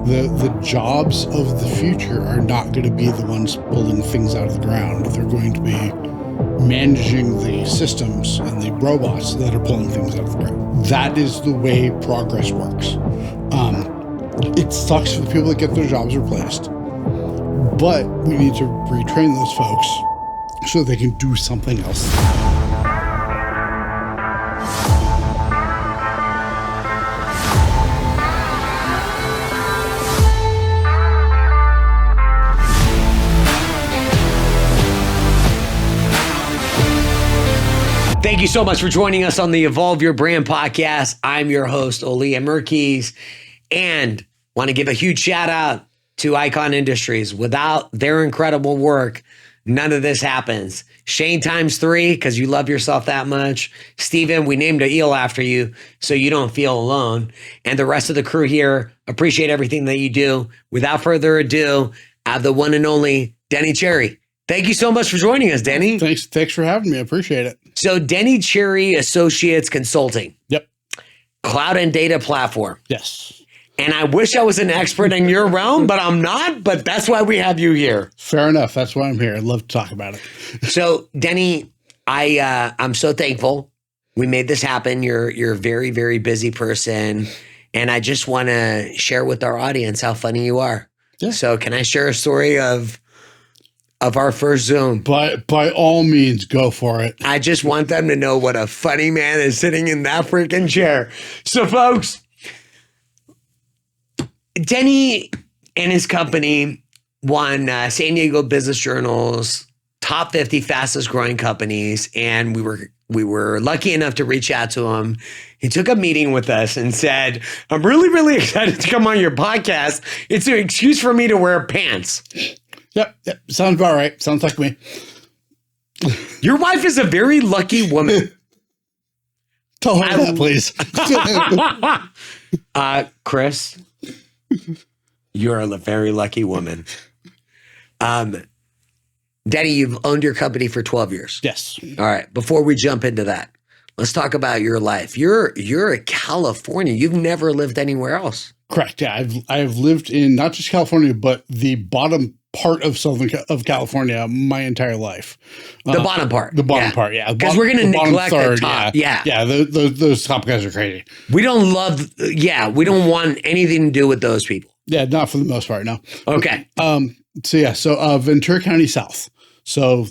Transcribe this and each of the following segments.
The jobs of the future are not going to be the ones pulling things out of the ground. They're going to be managing the systems and the robots that are pulling things out of the ground. That is the way progress works. It sucks for the people that get their jobs replaced, but we need to retrain those folks so they can do something else. Thank you so much for joining us on the Evolve Your Brand podcast. I'm your host, Ollie Denny, and want to give a huge shout out to Icon Industries. Without their incredible work, none of this happens. Shane ×3, because you love yourself that much. Steven, we named an eel after you so you don't feel alone. And the rest of the crew here, appreciate everything that you do. Without further ado, I have the one and only Denny Cherry. Thank you so much for joining us, Denny. Thanks for having me. I appreciate it. So Denny Cherry Associates Consulting. Yep. Cloud and data platform. Yes. And I wish I was an expert in your realm, but I'm not. But that's why we have you here. Fair enough. That's why I'm here. I'd love to talk about it. So Denny, I'm so thankful we made this happen. You're a very, very busy person. And I just want to share with our audience how funny you are. Yeah. So can I share a story of our first Zoom? By all means, go for it. I just want them to know what a funny man is sitting in that freaking chair. So folks, Denny and his company won San Diego Business Journal's top 50 fastest growing companies. And we were lucky enough to reach out to him. He took a meeting with us and said, I'm really, really excited to come on your podcast. It's an excuse for me to wear pants. Yep. Sounds about right. Sounds like me. Your wife is a very lucky woman. Tell her that, please. Chris, you're a very lucky woman. Denny, you've owned your company for 12 years. Yes. All right. Before we jump into that, let's talk about your life. You're a California. You've never lived anywhere else. Correct. Yeah. I've lived in not just California, but the bottom part of California my entire life. The bottom part. The bottom part, yeah. Because we're going to neglect the top. Yeah. Those top guys are crazy. We don't want anything to do with those people. Yeah, not for the most part, no. Okay. So Ventura County South. So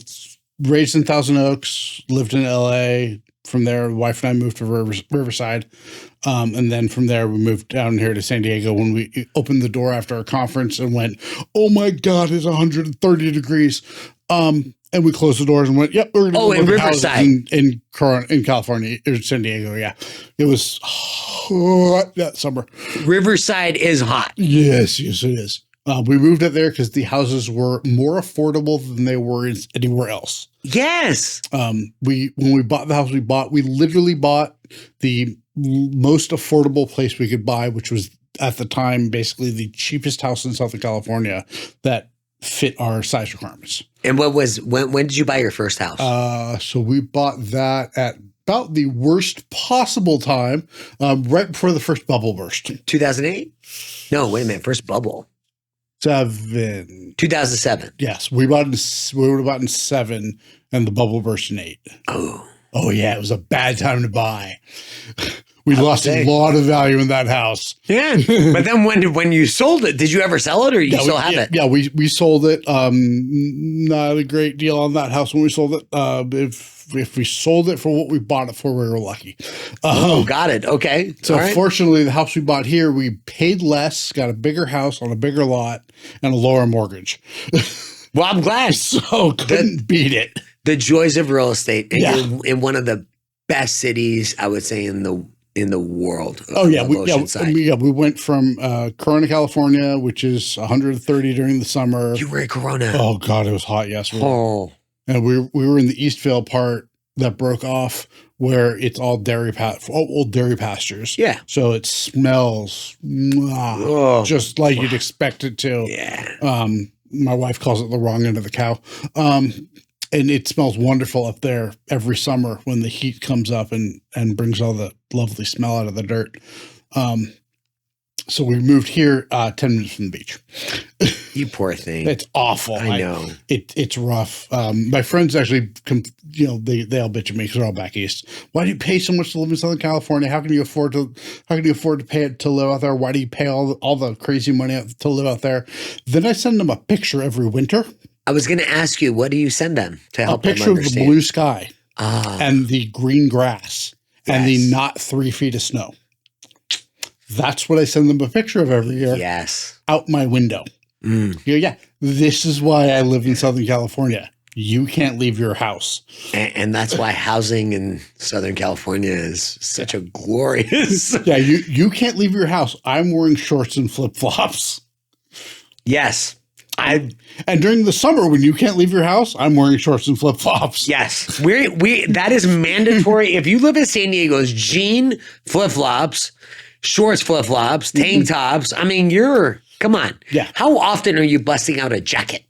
raised in Thousand Oaks, lived in LA. From there, the wife and I moved to Riverside. And then from there, we moved down here to San Diego when we opened the door after our conference and went, oh my God, it's 130 degrees. And we closed the doors and went, yep, we're going to go in Riverside. In California, or San Diego, yeah. It was hot that summer. Riverside is hot. Yes, it is. We moved up there because the houses were more affordable than they were anywhere else. Yes. When we bought the house we literally bought the most affordable place we could buy, which was at the time basically the cheapest house in Southern California that fit our size requirements. And when did you buy your first house? So we bought that at about the worst possible time, right before the first bubble burst. 2008? No, wait a minute. First bubble. 2007. Yes, we would have bought in 7, and the bubble burst in 8. Oh yeah, it was a bad time to buy. We lost a lot of value in that house. Yeah, but then when you sold it, did you ever sell it, or you still have it? Yeah, we sold it. Not a great deal on that house when we sold it. If we sold it for what we bought it for, we were lucky. Got it. Okay. So fortunately, the house we bought here, we paid less, got a bigger house on a bigger lot, and a lower mortgage. Well, I'm glad. So couldn't beat it. The joys of real estate, and you're in one of the best cities, I would say, in the world. We went from Corona, California, which is 130 during the summer. You were in Corona. Oh God, it was hot. Yes. And we were in the Eastvale part that broke off where it's all old dairy pastures. Yeah. So it smells just like you'd expect it to. Yeah. My wife calls it the wrong end of the cow. And it smells wonderful up there every summer when the heat comes up and brings all the lovely smell out of the dirt. So we moved here 10 minutes from the beach. You poor thing. It's awful. I know. It's rough. My friends actually, they all bitch at me because they're all back east. Why do you pay so much to live in Southern California? How can you afford to pay it to live out there? Why do you pay all the crazy money to live out there? Then I send them a picture every winter. I was going to ask you, what do you send them to help them understand? A picture of the blue sky and the green grass and the not 3 feet of snow. That's what I send them a picture of every year. Yes. Out my window. Yeah. This is why I live in Southern California. You can't leave your house. And that's why housing in Southern California is such a glorious. Yeah. You can't leave your house. I'm wearing shorts and flip-flops. Yes. And during the summer when you can't leave your house, I'm wearing shorts and flip-flops. Yes. That is mandatory. If you live in San Diego, it's jean, flip-flops, shorts, flip-flops, tank tops. I mean, come on. Yeah. How often are you busting out a jacket?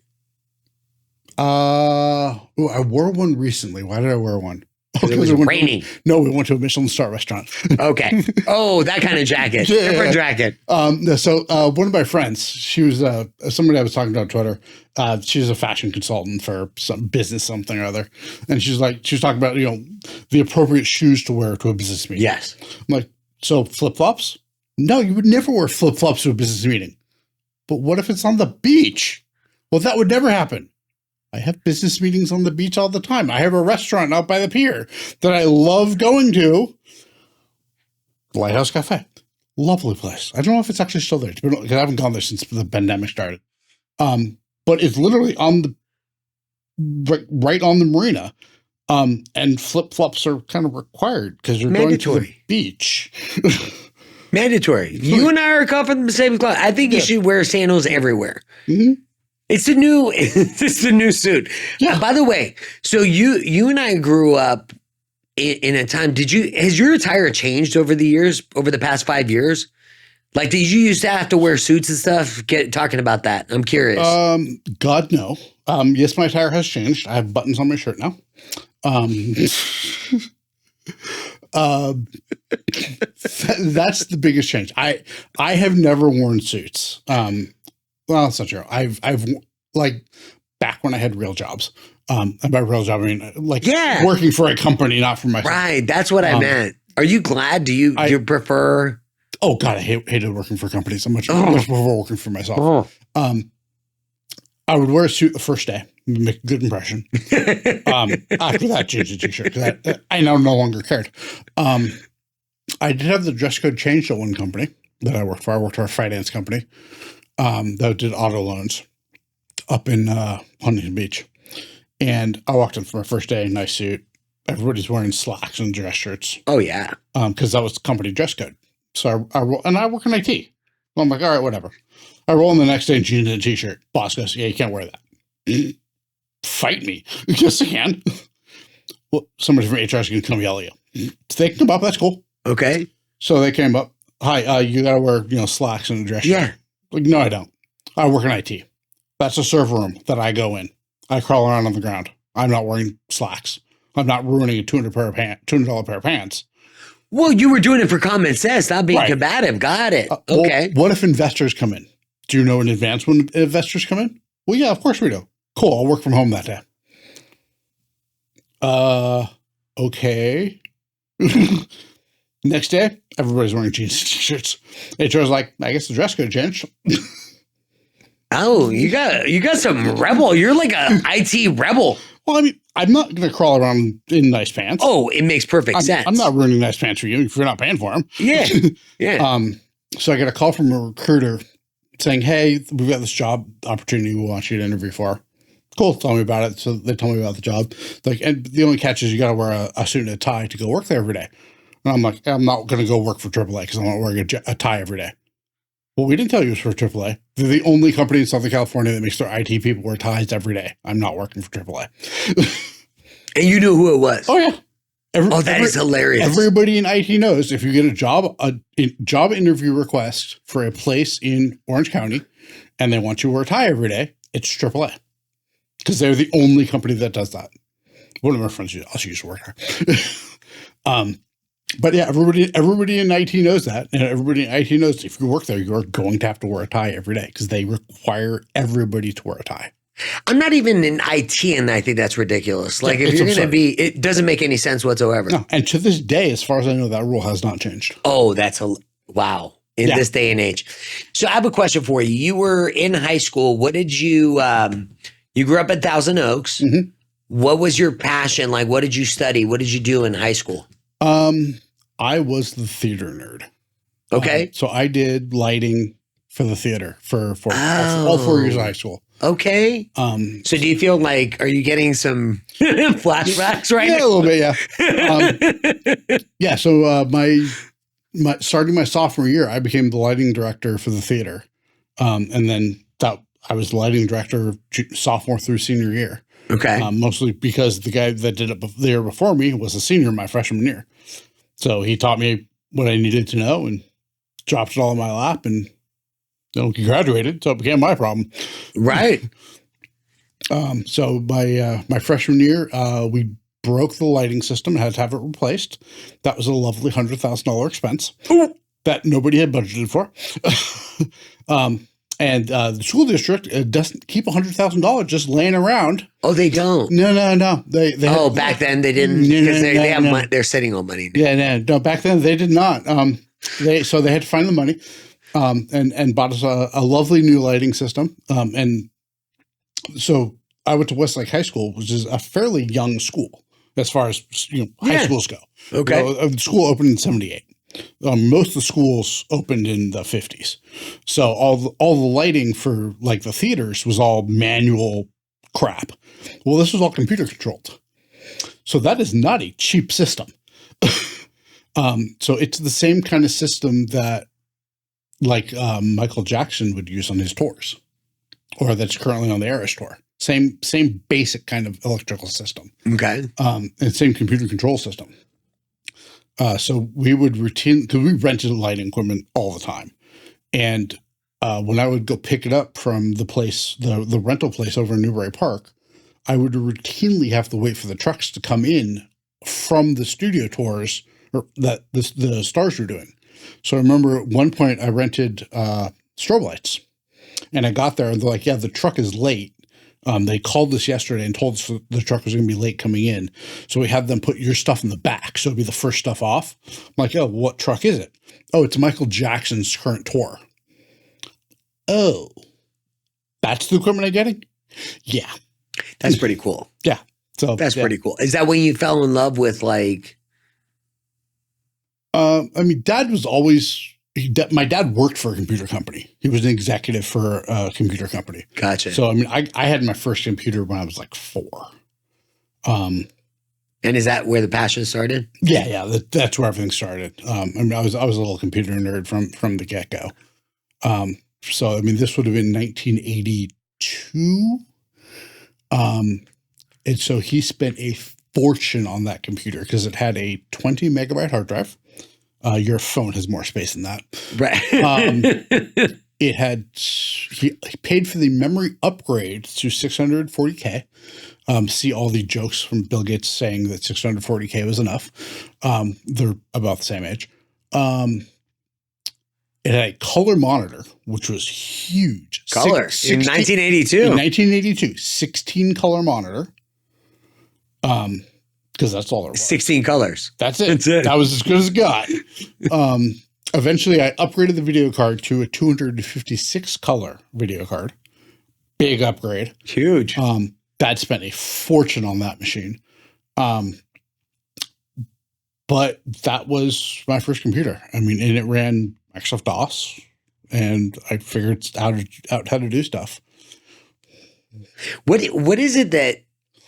I wore one recently. Why did I wear one? Because it was raining. No, we went to a Michelin star restaurant. Okay. Oh, that kind of jacket. Yeah. Different jacket. So one of my friends, she was somebody I was talking to on Twitter. She's a fashion consultant for some business, something or other. And she was talking about, the appropriate shoes to wear to a business meeting. Yes. I'm like, so flip-flops? No, you would never wear flip-flops to a business meeting. But what if it's on the beach? Well, that would never happen. I have business meetings on the beach all the time. I have a restaurant out by the pier that I love going to. Lighthouse Cafe. Lovely place. I don't know if it's actually still there. Because I haven't gone there since the pandemic started. But it's literally right on the marina. And flip-flops are kind of required because you're going to the beach. Mandatory. You and I are coughing the same cloth. I think you should wear sandals everywhere. Mm-hmm. It's the new suit. Yeah. By the way, so you and I grew up in a time. Has your attire changed over the past 5 years? Like, did you used to have to wear suits and stuff? Talking about that. I'm curious. God, no. Yes, my attire has changed. I have buttons on my shirt now. That's the biggest change. I have never worn suits. Well, that's not true. I've like back when I had real jobs. And by real job, I mean working for a company, not for myself. Right. That's what I meant. Are you glad? Do you prefer? Oh God, I hated working for companies. I much prefer working for myself. I would wear a suit the first day, make a good impression. After that, change the t-shirt because I now no longer cared. I did have the dress code changed at one company that I worked for. I worked for a finance company that did auto loans up in Huntington Beach. And I walked in for my first day, nice suit. Everybody's wearing slacks and dress shirts. Oh, yeah. Because that was company dress code. So I work in IT. Well, I'm like, all right, whatever. I roll in the next day in jeans and a t-shirt. Boss goes, yeah, you can't wear that. Fight me. Yes, I can. Well, somebody from HR is going to come yell at you. So they come up. That's cool. Okay. So they came up. Hi, you got to wear slacks and a dress shirt. Yeah. Like, no, I don't. I work in IT. That's a server room that I go in. I crawl around on the ground. I'm not wearing slacks. I'm not ruining a $200 pair of pants. Well, you were doing it for common sense, not being combative. Got it. Okay. Well, what if investors come in? Do you know in advance when investors come in? Well, yeah, of course we do. Cool. I'll work from home that day. Okay. Next day, everybody's wearing jeans and t-shirts. HR's like, I guess the dress code changed. Oh, you got some rebel. You're like a IT rebel. Well, I mean, I'm not going to crawl around in nice pants. Oh, it makes perfect sense. I'm not ruining nice pants for you if you're not paying for them. Yeah. Yeah. So I get a call from a recruiter saying, hey, we've got this job opportunity we want you to interview for. Cool. Tell me about it. So they tell me about the job. Like, and the only catch is you got to wear a suit and a tie to go work there every day. And I'm like, I'm not going to go work for AAA because I'm not wearing a tie every day. Well, we didn't tell you it was for AAA. They're the only company in Southern California that makes their IT people wear ties every day. I'm not working for AAA. And you knew who it was? Oh, yeah. That is hilarious. Everybody in IT knows if you get a job interview request for a place in Orange County and they want you to wear a tie every day, it's AAA. Because they're the only company that does that. One of my friends also used to work there. But yeah, everybody in IT knows that. And everybody in IT knows if you work there, you're going to have to wear a tie every day because they require everybody to wear a tie. I'm not even in IT, and I think that's ridiculous. Like, Yeah, if it's you're going to absurd. be, it doesn't make any sense whatsoever. No, and to this day, as far as I know, that rule has not changed. Oh, wow. In Yeah. this day and age. So I have a question for you. You were in high school. What did you, you grew up in Thousand Oaks. Mhm. What was your passion? Like, what did you study? What did you do in high school? I was the theater nerd. Okay. So I did lighting for the theater for Oh. all 4 years of high school. Okay. So do you feel like, are you getting some flashbacks right Yeah, now? a little bit, yeah. Yeah, so my starting my sophomore year, I became the lighting director for the theater. And then I was the lighting director sophomore through senior year. Okay. Mostly because the guy that did it the year before me was a senior my freshman year. So he taught me what I needed to know and dropped it all in my lap, and he graduated, so it became my problem. Right. So my freshman year, we broke the lighting system and had to have it replaced. That was a lovely $100,000 expense that nobody had budgeted for. And the school district doesn't keep $100,000 just laying around. Oh, they don't. No. They Back then they didn't, because they have money. They're sitting on money. Yeah, no. Back then they did not. They had to find the money, and bought us a lovely new lighting system. And so I went to Westlake High School, which is a fairly young school as far as high schools go. Okay. The school opened in '78. Most of the schools opened in the 50s. So all the lighting for like the theaters was all manual crap. Well, this was all computer controlled. So that is not a cheap system. So it's the same kind of system that like Michael Jackson would use on his tours, or that's currently on the Eras tour. Same basic kind of electrical system. Okay. And same computer control system. So we would because we rented lighting equipment all the time. And when I would go pick it up from the place, the rental place over in Newbury Park, I would routinely have to wait for the trucks to come in from the studio tours that the stars were doing. So I remember at one point I rented strobe lights, and I got there and they're like, yeah, the truck is late. They called us yesterday and told us the truck was going to be late coming in. So we had them put your stuff in the back. So it'd be the first stuff off. I'm like, oh, what truck is it? Oh, it's Michael Jackson's current tour. Oh, that's the equipment I'm getting? Yeah. That's pretty cool. Yeah. So that's pretty cool. Is that when you fell in love with like? I mean, Dad was always, my dad worked for a computer company. He was an executive for a computer company. Gotcha. So, I mean, I had my first computer when I was like 4. And is that where the passion started? Yeah. That's where everything started. I mean, I was a little computer nerd from the get-go. So, I mean, this would have been 1982. And so he spent a fortune on that computer because it had a 20 megabyte hard drive. Your phone has more space than that. Right. He paid for the memory upgrade to 640K. See all the jokes from Bill Gates saying that 640K was enough. They're about the same age. It had a color monitor, which was huge. Color in 1982. In 1982, 16 color monitor. Because that's all there was. 16 colors. That's it. That was as good as it got. Eventually, I upgraded the video card to a 256 color video card. Big upgrade. Huge. Dad spent a fortune on that machine. But that was my first computer. I mean, and it ran Microsoft DOS, and I figured out how to do stuff. What is it that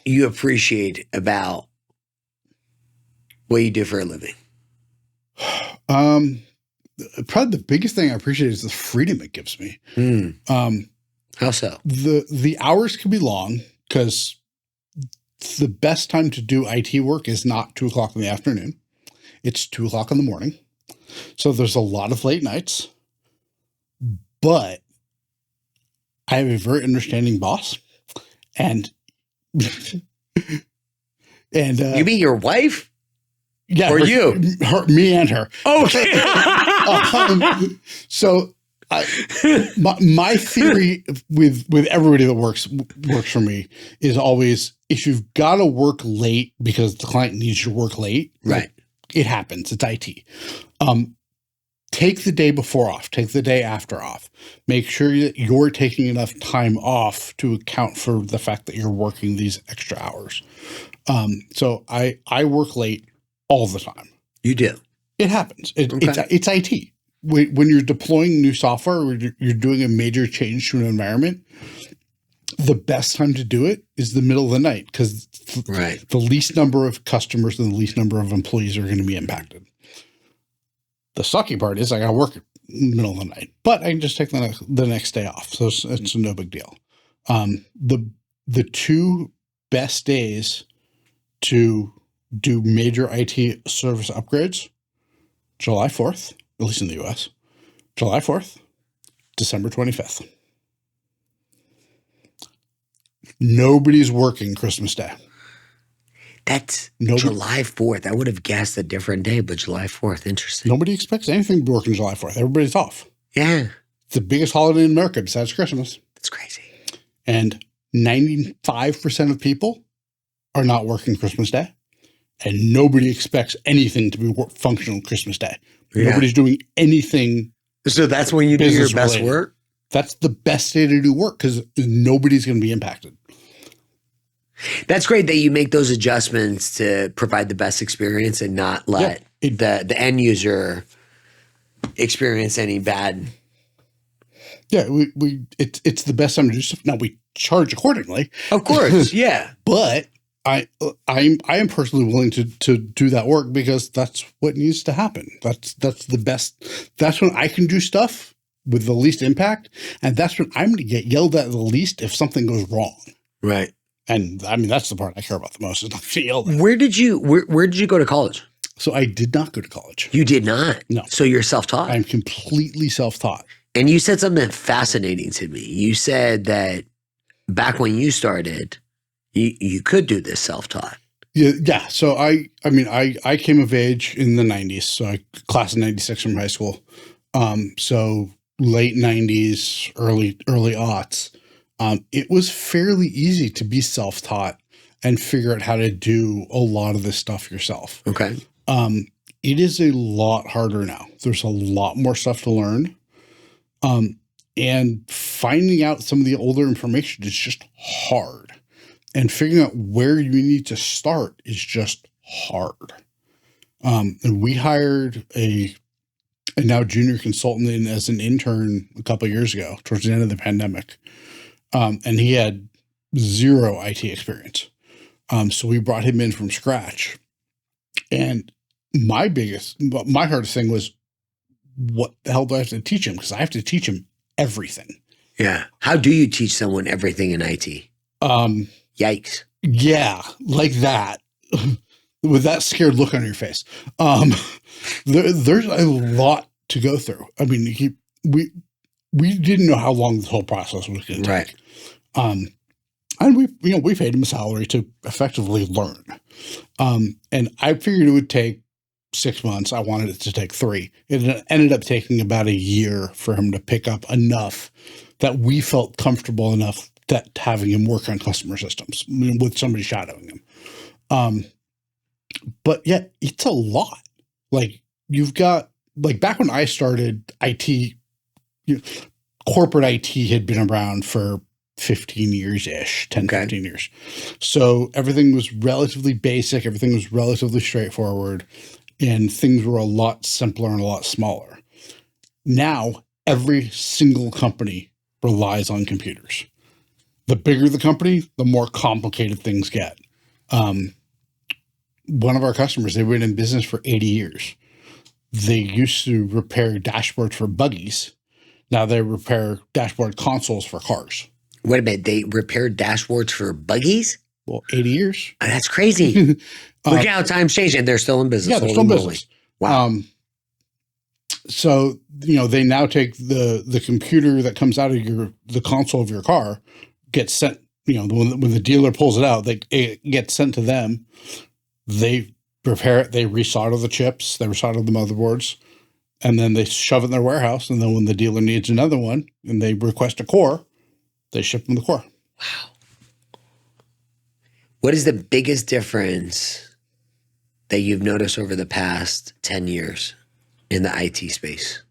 you appreciate about what you do for a living? Probably the biggest thing I appreciate is the freedom it gives me. How so? The hours can be long because the best time to do IT work is not 2:00 in the afternoon. It's 2:00 in the morning. So there's a lot of late nights, but I have a very understanding boss, and you mean your wife? Yeah. Or you? Me and her. Okay. So my theory with everybody that works for me is always, if you've got to work late because the client needs you to work late, Right. It happens. It's IT. Take the day before off. Take the day after off. Make sure that you're taking enough time off to account for the fact that you're working these extra hours. So I work late all the time. You do. It happens. Okay. It's IT. When you're deploying new software, or you're doing a major change to an environment, the best time to do it is the middle of the night, because the least number of customers and the least number of employees are going to be impacted. The sucky part is I got to work in the middle of the night, but I can just take the next day off. So it's no big deal. The two best days to do major IT service upgrades, July 4th, at least in the US, July 4th, December 25th. Nobody's working Christmas Day. That's July 4th. I would have guessed a different day, but July 4th. Interesting. Nobody expects anything to be working July 4th. Everybody's off. Yeah. It's the biggest holiday in America besides Christmas. That's crazy. And 95% of people are not working Christmas Day. And nobody expects anything to be functional Christmas Day. Yeah. Nobody's doing anything. So that's when you do your best work? That's the best day to do work, because nobody's going to be impacted. That's great that you make those adjustments to provide the best experience and not let the end user experience any bad. Yeah, it's the best time to do stuff. Now we charge accordingly, of course. Yeah, but I am personally willing to do that work, because that's what needs to happen. That's the best. That's when I can do stuff with the least impact, and that's when I'm going to get yelled at the least if something goes wrong. Right. And I mean, that's the part I care about the most, is not being yelled at. Where did you go to college? So I did not go to college. You did not? No. So you're self-taught? I'm completely self-taught. And you said something fascinating to me. You said that back when you started, you could do this self-taught. Yeah. So I came of age in the 90s. So I class of 96 from high school. So late 90s, early aughts. It was fairly easy to be self-taught and figure out how to do a lot of this stuff yourself. Okay. It is a lot harder now. There's a lot more stuff to learn. And finding out some of the older information is just hard. And figuring out where you need to start is just hard. And we hired a now junior consultant in as an intern a couple of years ago, towards the end of the pandemic. And he had zero IT experience. So we brought him in from scratch. And my hardest thing was, what the hell do I have to teach him? Because I have to teach him everything. Yeah. How do you teach someone everything in IT? Yikes. Yeah, like that. With that scared look on your face. There's a lot to go through. I mean, we didn't know how long this whole process was going to take. Right. And we paid him a salary to effectively learn. And I figured it would take 6 months. I wanted it to take 3. It ended up taking about a year for him to pick up enough that we felt comfortable enough that having him work on customer systems, with somebody shadowing him. But yeah, it's a lot. Like, you've got, like, back when I started, IT, corporate IT had been around for 15 years-ish, 10, 15 years. So everything was relatively basic. Everything was relatively straightforward. And things were a lot simpler and a lot smaller. Now, every single company relies on computers. The bigger the company, the more complicated things get. One of our customers, they've been in business for 80 years. They used to repair dashboards for buggies. Now they repair dashboard consoles for cars. Wait a minute. They repaired dashboards for buggies? Well, 80 years. Oh, that's crazy. Look at how times change, and they're still in business. Yeah, they're still in business. Wow. So, they now take the computer that comes out of the console of your car, gets sent, when the dealer pulls it out, it gets sent to them. They repair it, they resolder the chips, they resolder the motherboards, and then they shove it in their warehouse. And then when the dealer needs another one and they request a core, they ship them the core. Wow. What is the biggest difference that you've noticed over the past 10 years in the IT space?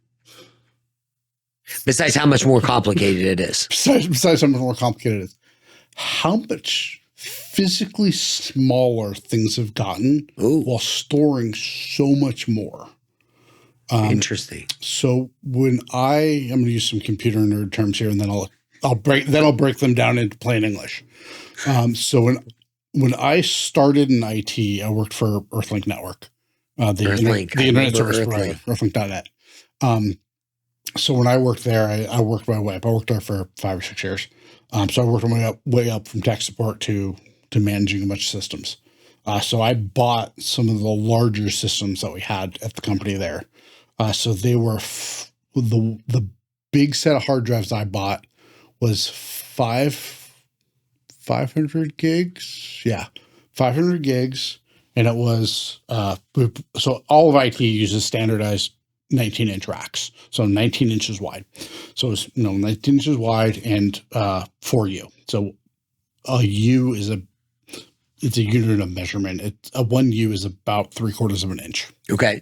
Besides how much more complicated it is. Besides how much more complicated it is. How much physically smaller things have gotten while storing so much more. Interesting. So when I'm going to use some computer nerd terms here, and then I'll break them down into plain English. So when I started in IT, I worked for Earthlink Network, the internet service provider, Earthlink.net. So when I worked there, I worked my way up. I worked there for 5 or 6 years. So I worked my way up from tech support to managing a bunch of systems. So I bought some of the larger systems that we had at the company there. So they were the big set of hard drives I bought was 500 gigs. Yeah, 500 gigs. And it was, so all of IT uses standardized 19-inch racks. So 19 inches wide. So it's 19 inches wide and 4U. So a U is it's a unit of measurement. A 1U is about 3/4 of an inch. Okay.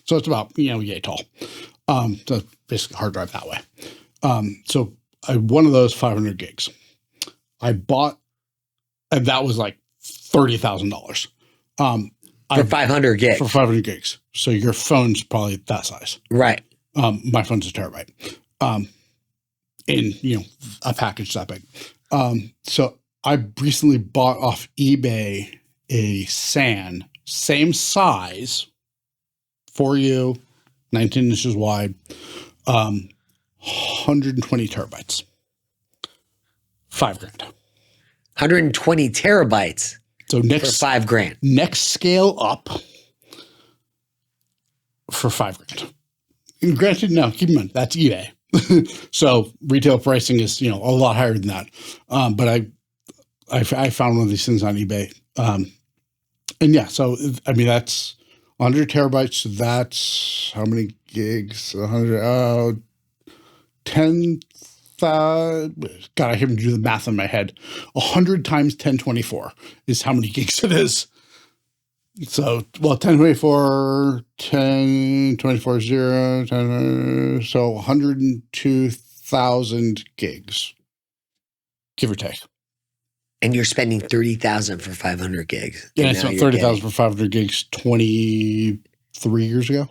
So it's about, yay tall. So basically hard drive that way. So one of those 500 gigs I bought, and that was like $30,000. For 500 gigs. For 500 gigs. So your phone's probably that size. Right. My phone's a terabyte. In a package that big. So I recently bought off eBay a SAN, same size, 4U, 19 inches wide, 120 terabytes. $5,000. 120 terabytes. So for $5,000. Next scale up for $5,000. And granted, no, keep in mind that's eBay. So retail pricing is a lot higher than that. But I found one of these things on eBay. And yeah, so I mean that's 100 terabytes. So that's how many gigs? 100. 10. God, I haven't do the math in my head. 100 times 1024 is how many gigs it is. So, 1024, 1024, 0, 10, so 102,000 gigs, give or take. And you're spending $30,000 for 500 gigs. Yeah, I spent $30,000 for 500 gigs 23 years ago.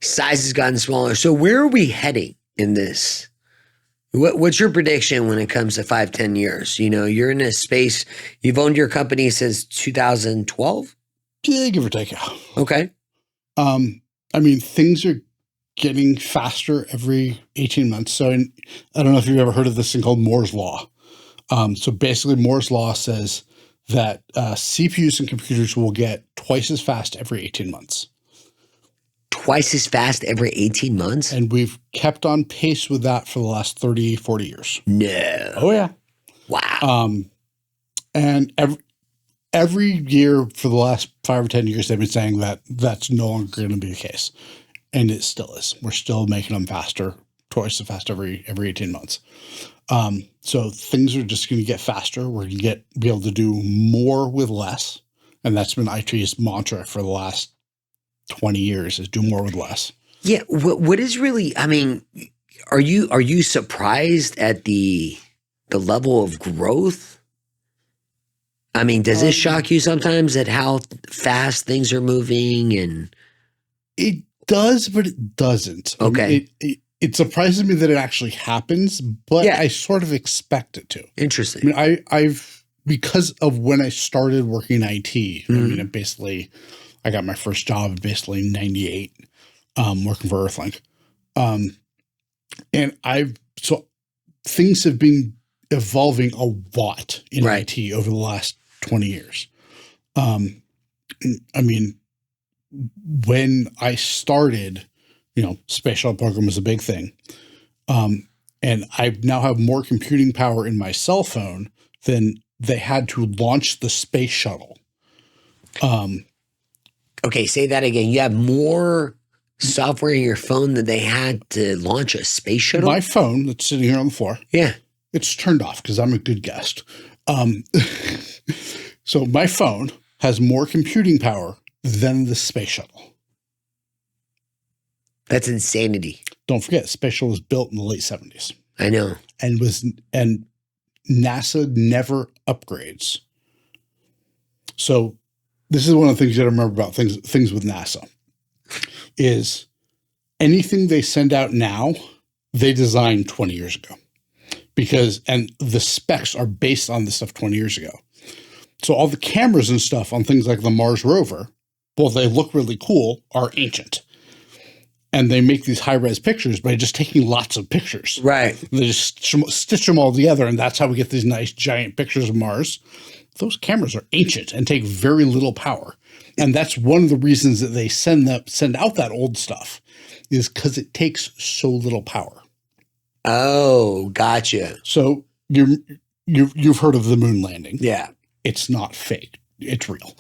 Size has gotten smaller. So where are we heading in this? What's your prediction when it comes to 5-10 years? You're in a space, you've owned your company since 2012? Yeah, give or take. Okay. I mean, things are getting faster every 18 months. So I don't know if you've ever heard of this thing called Moore's Law. So basically Moore's Law says that CPUs and computers will get twice as fast every 18 months. Twice as fast every 18 months? And we've kept on pace with that for the last 30, 40 years. No. Oh, yeah. Wow. And every year for the last 5 or 10 years, they've been saying that that's no longer going to be the case. And it still is. We're still making them faster, twice as fast every 18 months. So things are just going to get faster. We're going to be able to do more with less. And that's been IT's mantra for the last 20 years is do more with less. Yeah. What is really, I mean, are you surprised at the level of growth? I mean, does it shock you sometimes at how fast things are moving? And it does, but it doesn't. Okay. I mean, it surprises me that it actually happens, but yeah. I sort of expect it to. Interesting. I mean, I've because of when I started working in IT, I mean, I got my first job basically in 98, working for Earthlink. And so things have been evolving a lot in IT over the last 20 years. I mean, when I started, space shuttle program was a big thing. And I now have more computing power in my cell phone than they had to launch the space shuttle. Okay, say that again. You have more software in your phone than they had to launch a space shuttle? My phone that's sitting here on the floor, Yeah. it's turned off because I'm a good guest. So my phone has more computing power than the space shuttle. That's insanity. Don't forget, space shuttle was built in the late 70s. I know. And NASA never upgrades. So this is one of the things you got to remember about things with NASA is anything they send out now, they designed 20 years ago and the specs are based on the stuff 20 years ago. So all the cameras and stuff on things like the Mars rover, well, they look really cool, are ancient. And they make these high-res pictures by just taking lots of pictures. Right. They just stitch them all together, and that's how we get these nice giant pictures of Mars. Those cameras are ancient and take very little power. And that's one of the reasons that they send out that old stuff is because it takes so little power. Oh, gotcha. So you've heard of the moon landing. Yeah. It's not fake. It's real.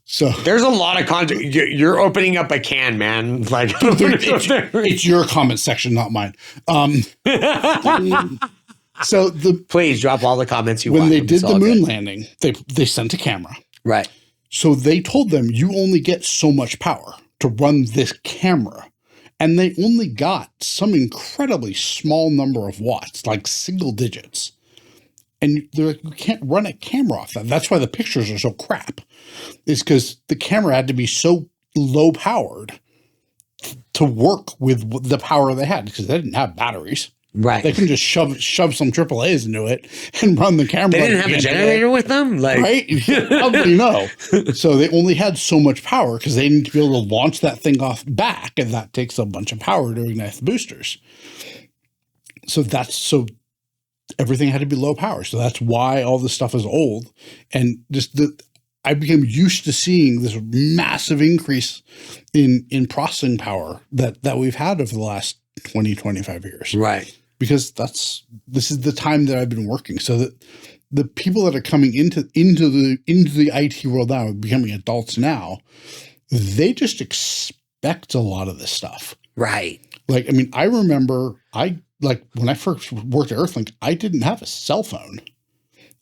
So there's a lot of content. You're opening up a can, man. Like it's your comment section, not mine. So please drop all the comments you want. When they did the moon landing, they sent a camera. Right. So they told them you only get so much power to run this camera. And they only got some incredibly small number of watts, like single digits. And they're like, you can't run a camera off that. That's why the pictures are so crap. Is because the camera had to be so low powered to work with the power they had because they didn't have batteries. Right. They can just shove some AAAs into it and run the camera. They didn't have a generator with them? Right? Probably no. So they only had so much power because they need to be able to launch that thing off back, and that takes a bunch of power to ignite the boosters. So everything had to be low power. So that's why all this stuff is old. And I became used to seeing this massive increase in processing power that we've had over the last 20, 25 years. Right. Because this is the time that I've been working. So that the people that are coming into the IT world now, becoming adults now, they just expect a lot of this stuff. Right. Like, I mean, I remember when I first worked at Earthlink, I didn't have a cell phone.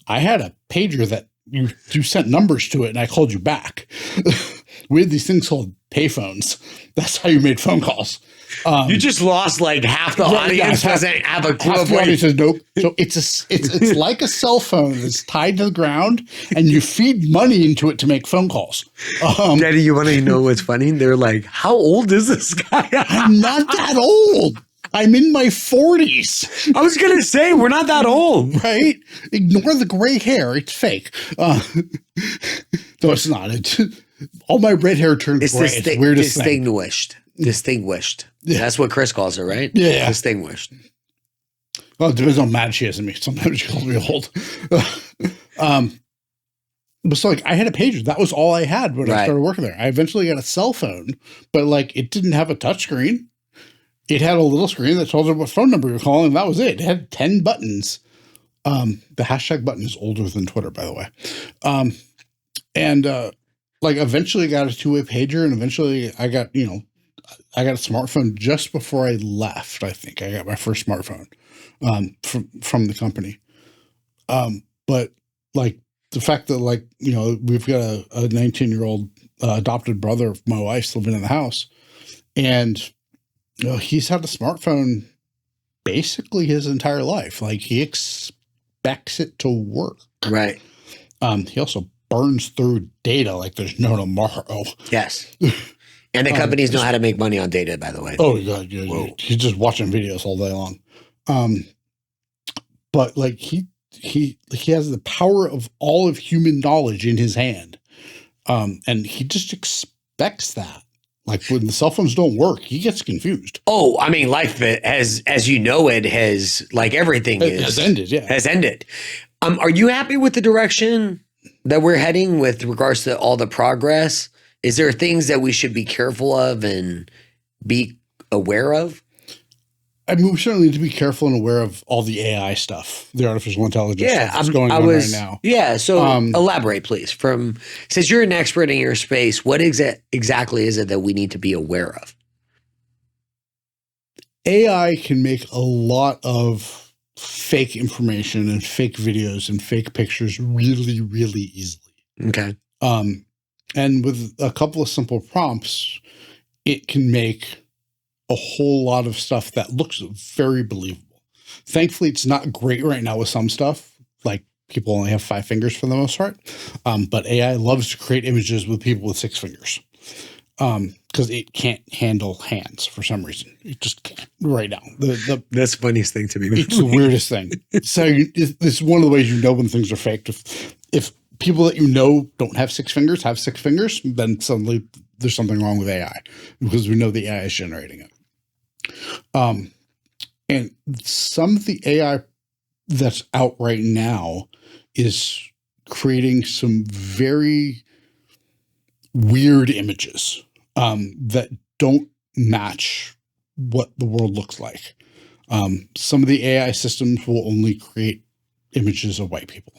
I had a pager that you sent numbers to it and I called you back. We had these things called payphones. That's how you made phone calls. You just lost like half the audience doesn't have a clue. Half the audience says nope. So it's like a cell phone that's tied to the ground, and you feed money into it to make phone calls. Daddy, you want to know what's funny? They're like, "How old is this guy?" I'm not that old. I'm in my 40s. I was gonna say we're not that old, right? Ignore the gray hair; it's fake. No, it's not. All my red hair turned gray. It's the weirdest thing. Distinguished. Yeah. That's what Chris calls her, right? Yeah. Distinguished. Well, it depends how mad she is at me. Sometimes she calls me old. But so I had a pager. That was all I had when I started working there. I eventually got a cell phone, but it didn't have a touchscreen. It had a little screen that told you what phone number you're calling. And that was it. It had 10 buttons. The hashtag button is older than Twitter, by the way. Eventually I got a two-way pager, and eventually I got a smartphone just before I left. I think I got my first smartphone from the company. But the fact that we've got a 19-year-old adopted brother of my wife's living in the house, and he's had a smartphone basically his entire life. He expects it to work. Right. He also burns through data like there's no tomorrow. Yes. And the companies know how to make money on data, by the way. Oh, God. Yeah. He's just watching videos all day long. But he has the power of all of human knowledge in his hand. And he just expects that. When the cell phones don't work, he gets confused. Oh, I mean, life as you know it has, everything has ended. Yeah. Has ended. Are you happy with the direction that we're heading with regards to all the progress? Is there things that we should be careful of and be aware of? I mean, we certainly need to be careful and aware of all the AI stuff, the artificial intelligence stuff that's going on right now. Yeah. So elaborate, please. Since you're an expert in your space, what exactly is it that we need to be aware of? AI can make a lot of fake information and fake videos and fake pictures really, really easily. Okay. And with a couple of simple prompts, it can make a whole lot of stuff that looks very believable. Thankfully, it's not great right now with some stuff. Like people only have 5 fingers for the most part. But AI loves to create images with people with 6 fingers. Because it can't handle hands for some reason. It just can't right now. That's the funniest thing to me. It's the weirdest thing. So it's one of the ways you know when things are faked. If people that you know don't have 6 fingers have 6 fingers, then suddenly there's something wrong with AI because we know the AI is generating it. And some of the AI that's out right now is creating some very weird images that don't match what the world looks like. Some of the AI systems will only create images of white people.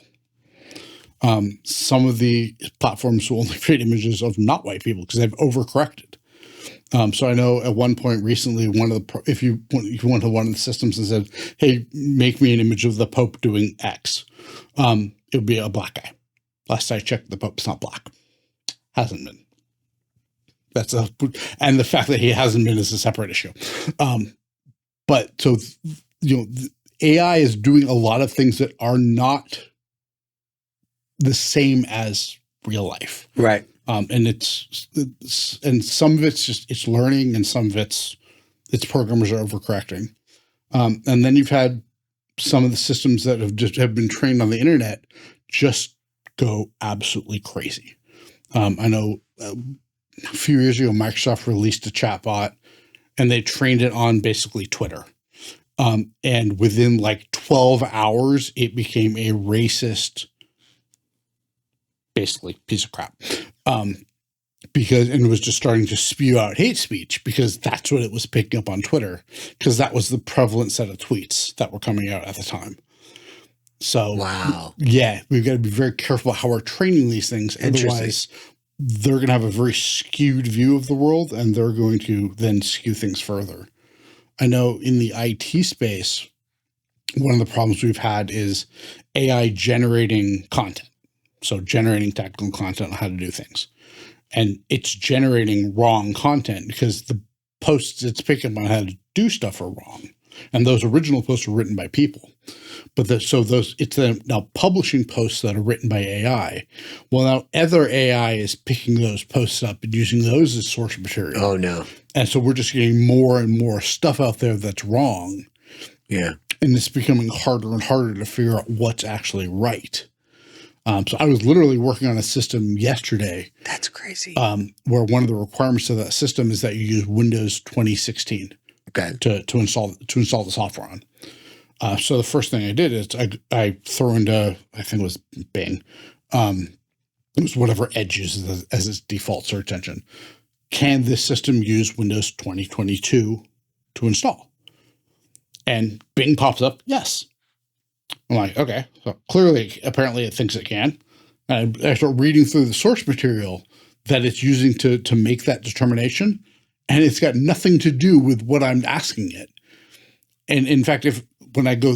Some of the platforms will only create images of not white people because they've overcorrected. So I know at one point recently, if you went to one of the systems and said, "Hey, make me an image of the Pope doing X," it would be a black guy. Last I checked, the Pope's not black. Hasn't been. And the fact that he hasn't been is a separate issue. But so AI is doing a lot of things that are not the same as real life, right? And and some of it's learning, and some of its programmers are overcorrecting. And then you've had some of the systems that have been trained on the internet just go absolutely crazy. I know a few years ago, Microsoft released a chatbot, and they trained it on basically Twitter. And within like 12 hours, it became a racist, basically piece of crap. Because it was just starting to spew out hate speech because that's what it was picking up on Twitter, because that was the prevalent set of tweets that were coming out at the time. So, wow. Yeah, we've got to be very careful how we're training these things. Otherwise, they're going to have a very skewed view of the world, and they're going to then skew things further. I know in the IT space, one of the problems we've had is AI generating content. So generating technical content on how to do things. And it's generating wrong content because the posts it's picking up on how to do stuff are wrong. And those original posts were written by people. But it's now publishing posts that are written by AI. Well, now other AI is picking those posts up and using those as source material. Oh, no. And so we're just getting more and more stuff out there that's wrong. Yeah. And it's becoming harder and harder to figure out what's actually right. So I was literally working on a system yesterday. That's crazy. Where one of the requirements of that system is that you use Windows 2016 to install the software on. So the first thing I did is I throw into, I think it was Bing, it was whatever Edge uses as its default search engine. Can this system use Windows 2022 to install? And Bing pops up, yes. I'm like, okay, so clearly, apparently it thinks it can. And I start reading through the source material that it's using to make that determination, and it's got nothing to do with what I'm asking it. And in fact, when I go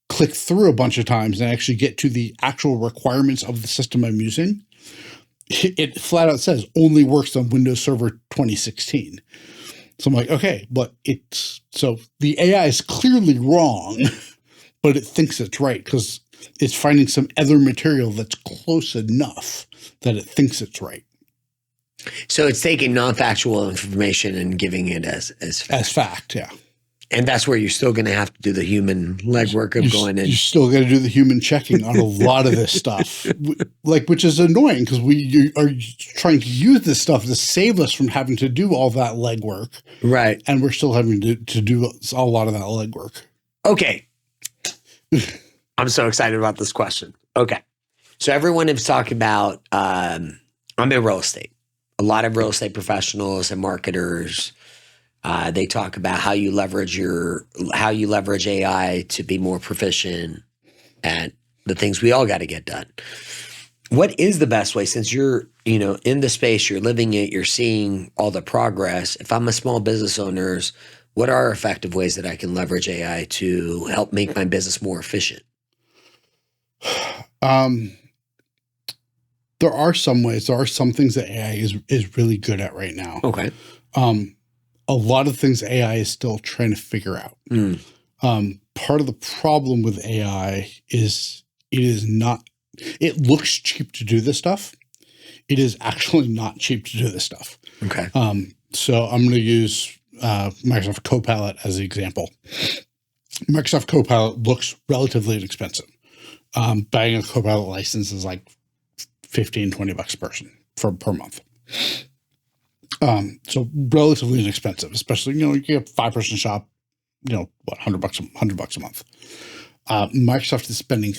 click through a bunch of times and actually get to the actual requirements of the system I'm using, it flat out says only works on Windows Server 2016. So I'm like, okay, but so the AI is clearly wrong. But it thinks it's right because it's finding some other material that's close enough that it thinks it's right. So it's taking non-factual information and giving it as fact. As fact, yeah. And that's where you're still going to have to do the human legwork of going in. You still got to do the human checking on a lot of this stuff, which is annoying because we are trying to use this stuff to save us from having to do all that legwork. Right. And we're still having to do a lot of that legwork. Okay. I'm so excited about this question. Okay. So everyone is talking about, I'm in real estate. A lot of real estate professionals and marketers They talk about how you leverage AI to be more proficient at the things we all got to get done. What is the best way, since you're, in the space, you're living it, you're seeing all the progress? If I'm a small business owner, what are effective ways that I can leverage AI to help make my business more efficient? There are some ways. There are some things that AI is really good at right now. Okay. A lot of things AI is still trying to figure out. Part of the problem with AI is it looks cheap to do this stuff. It is actually not cheap to do this stuff. Okay. So I'm going to use Microsoft Copilot as an example. Microsoft Copilot looks relatively inexpensive. Buying a Copilot license is like $15-$20 per month. So relatively inexpensive, especially, you get a 5-person shop, $100 a month. Microsoft is spending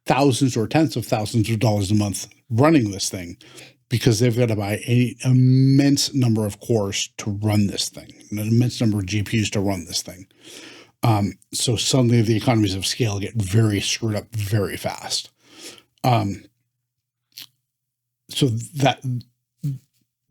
thousands or tens of thousands of dollars a month running this thing because they've got to buy an immense number of cores to run this thing, an immense number of GPUs to run this thing. So suddenly the economies of scale get very screwed up very fast. So that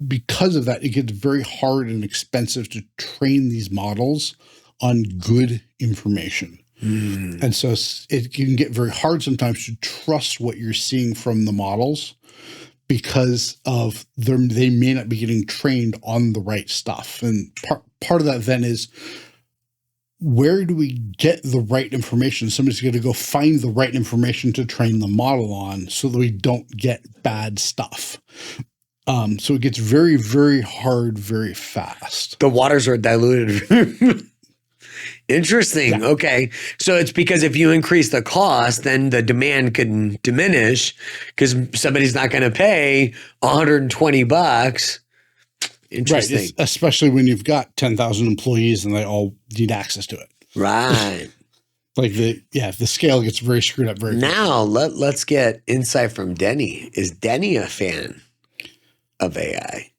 because of that, it gets very hard and expensive to train these models on good information. And so it can get very hard sometimes to trust what you're seeing from the models because of they may not be getting trained on the right stuff. And part of that then is, where do we get the right information? Somebody's going to go find the right information to train the model on so that we don't get bad stuff. So it gets very, very hard very fast. The waters are diluted. Interesting. Yeah. Okay. So it's because if you increase the cost, then the demand can diminish because somebody's not going to pay $120. Interesting. Right. Especially when you've got 10,000 employees and they all need access to it. Right. Like the scale gets very screwed up very quickly. Now let's get insight from Denny. Is Denny a fan of AI?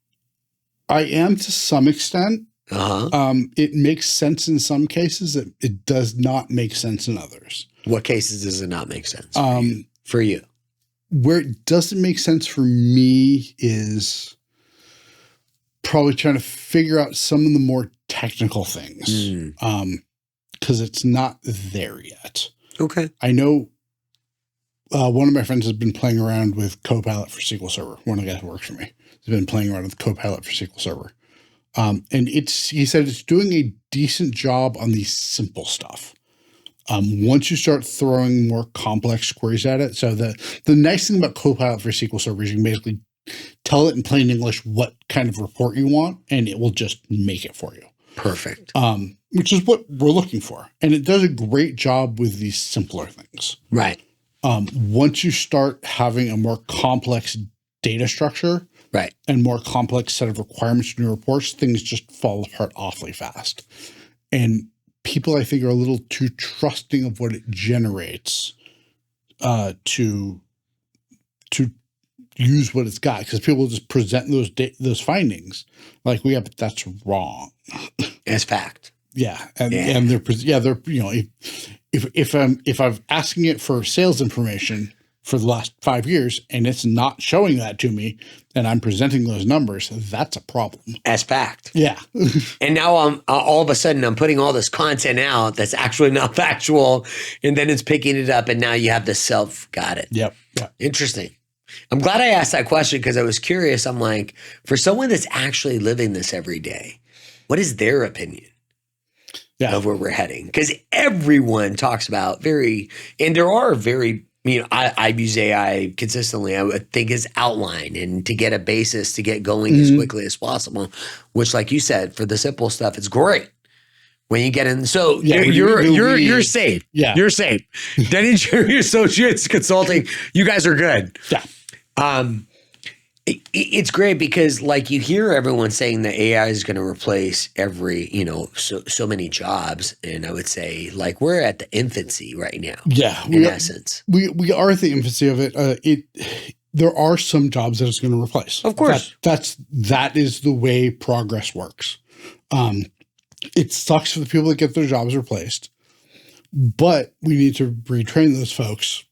I am to some extent. It makes sense in some cases. It does not make sense in others. What cases does it not make sense for you? Where it doesn't make sense for me is probably trying to figure out some of the more technical things because it's not there yet. Okay. I know one of my friends has been playing around with Copilot for SQL Server. One of the guys who works for me has been playing around with Copilot for SQL Server. And he said it's doing a decent job on the simple stuff. Once you start throwing more complex queries at it, so the nice thing about Copilot for SQL Server is you can basically tell it in plain English what kind of report you want, and it will just make it for you. Perfect. Which is what we're looking for. And it does a great job with these simpler things. Right. Once you start having a more complex data structure, right, and more complex set of requirements in your reports, things just fall apart awfully fast. And people, I think, are a little too trusting of what it generates to use what it's got, because people just present those findings like, well, yeah, but that's wrong. As fact. Yeah, and they're if I'm asking it for sales information for the last 5 years and it's not showing that to me and I'm presenting those numbers, that's a problem. As fact. Yeah. And now all of a sudden I'm putting all this content out that's actually not factual, and then it's picking it up, and now you have the got it. Yep. Interesting. I'm glad I asked that question because I was curious. I'm like, for someone that's actually living this every day, what is their opinion of where we're heading? Because everyone talks about and there are I use AI consistently, I would think, is outline and to get a basis to get going as quickly as possible, which, like you said, for the simple stuff, it's great. When you get in, so you're safe. Yeah. You're safe. Denny Cherry Associates Consulting, you guys are good. Yeah. It's great because, like, you hear everyone saying that AI is going to replace so many jobs, and I would say, like, we're at the infancy right now. Yeah, in essence, we are at the infancy of it. There are some jobs that it's going to replace. Of course, that is the way progress works. It sucks for the people that get their jobs replaced, but we need to retrain those folks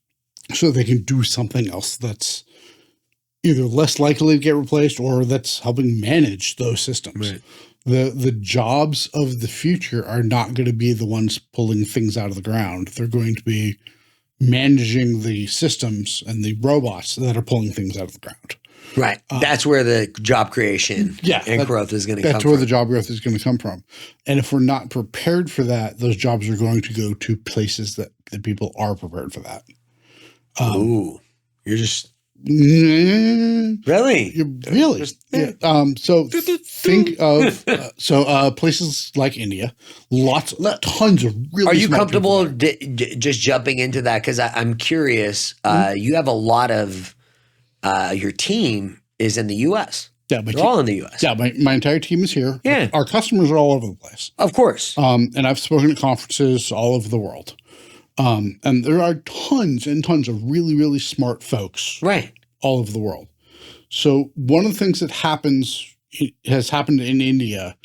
so they can do something else that's either less likely to get replaced or that's helping manage those systems. Right. The jobs of the future are not going to be the ones pulling things out of the ground. They're going to be managing the systems and the robots that are pulling things out of the ground. Right. That's where the job creation and growth is going to come from. That's where the job growth is going to come from. And if we're not prepared for that, those jobs are going to go to places that the people are prepared for that. Ooh, you're just really? really? So think of places like India, tons of really. Are you smart comfortable people just jumping into that? Because I'm curious. You have a lot of your team is in the U.S. Yeah, they're all in the U.S. Yeah, my entire team is here. Yeah, our customers are all over the place. Of course. And I've spoken at conferences all over the world. And there are tons and tons of really, really smart folks all over the world. So one of the things that has happened in India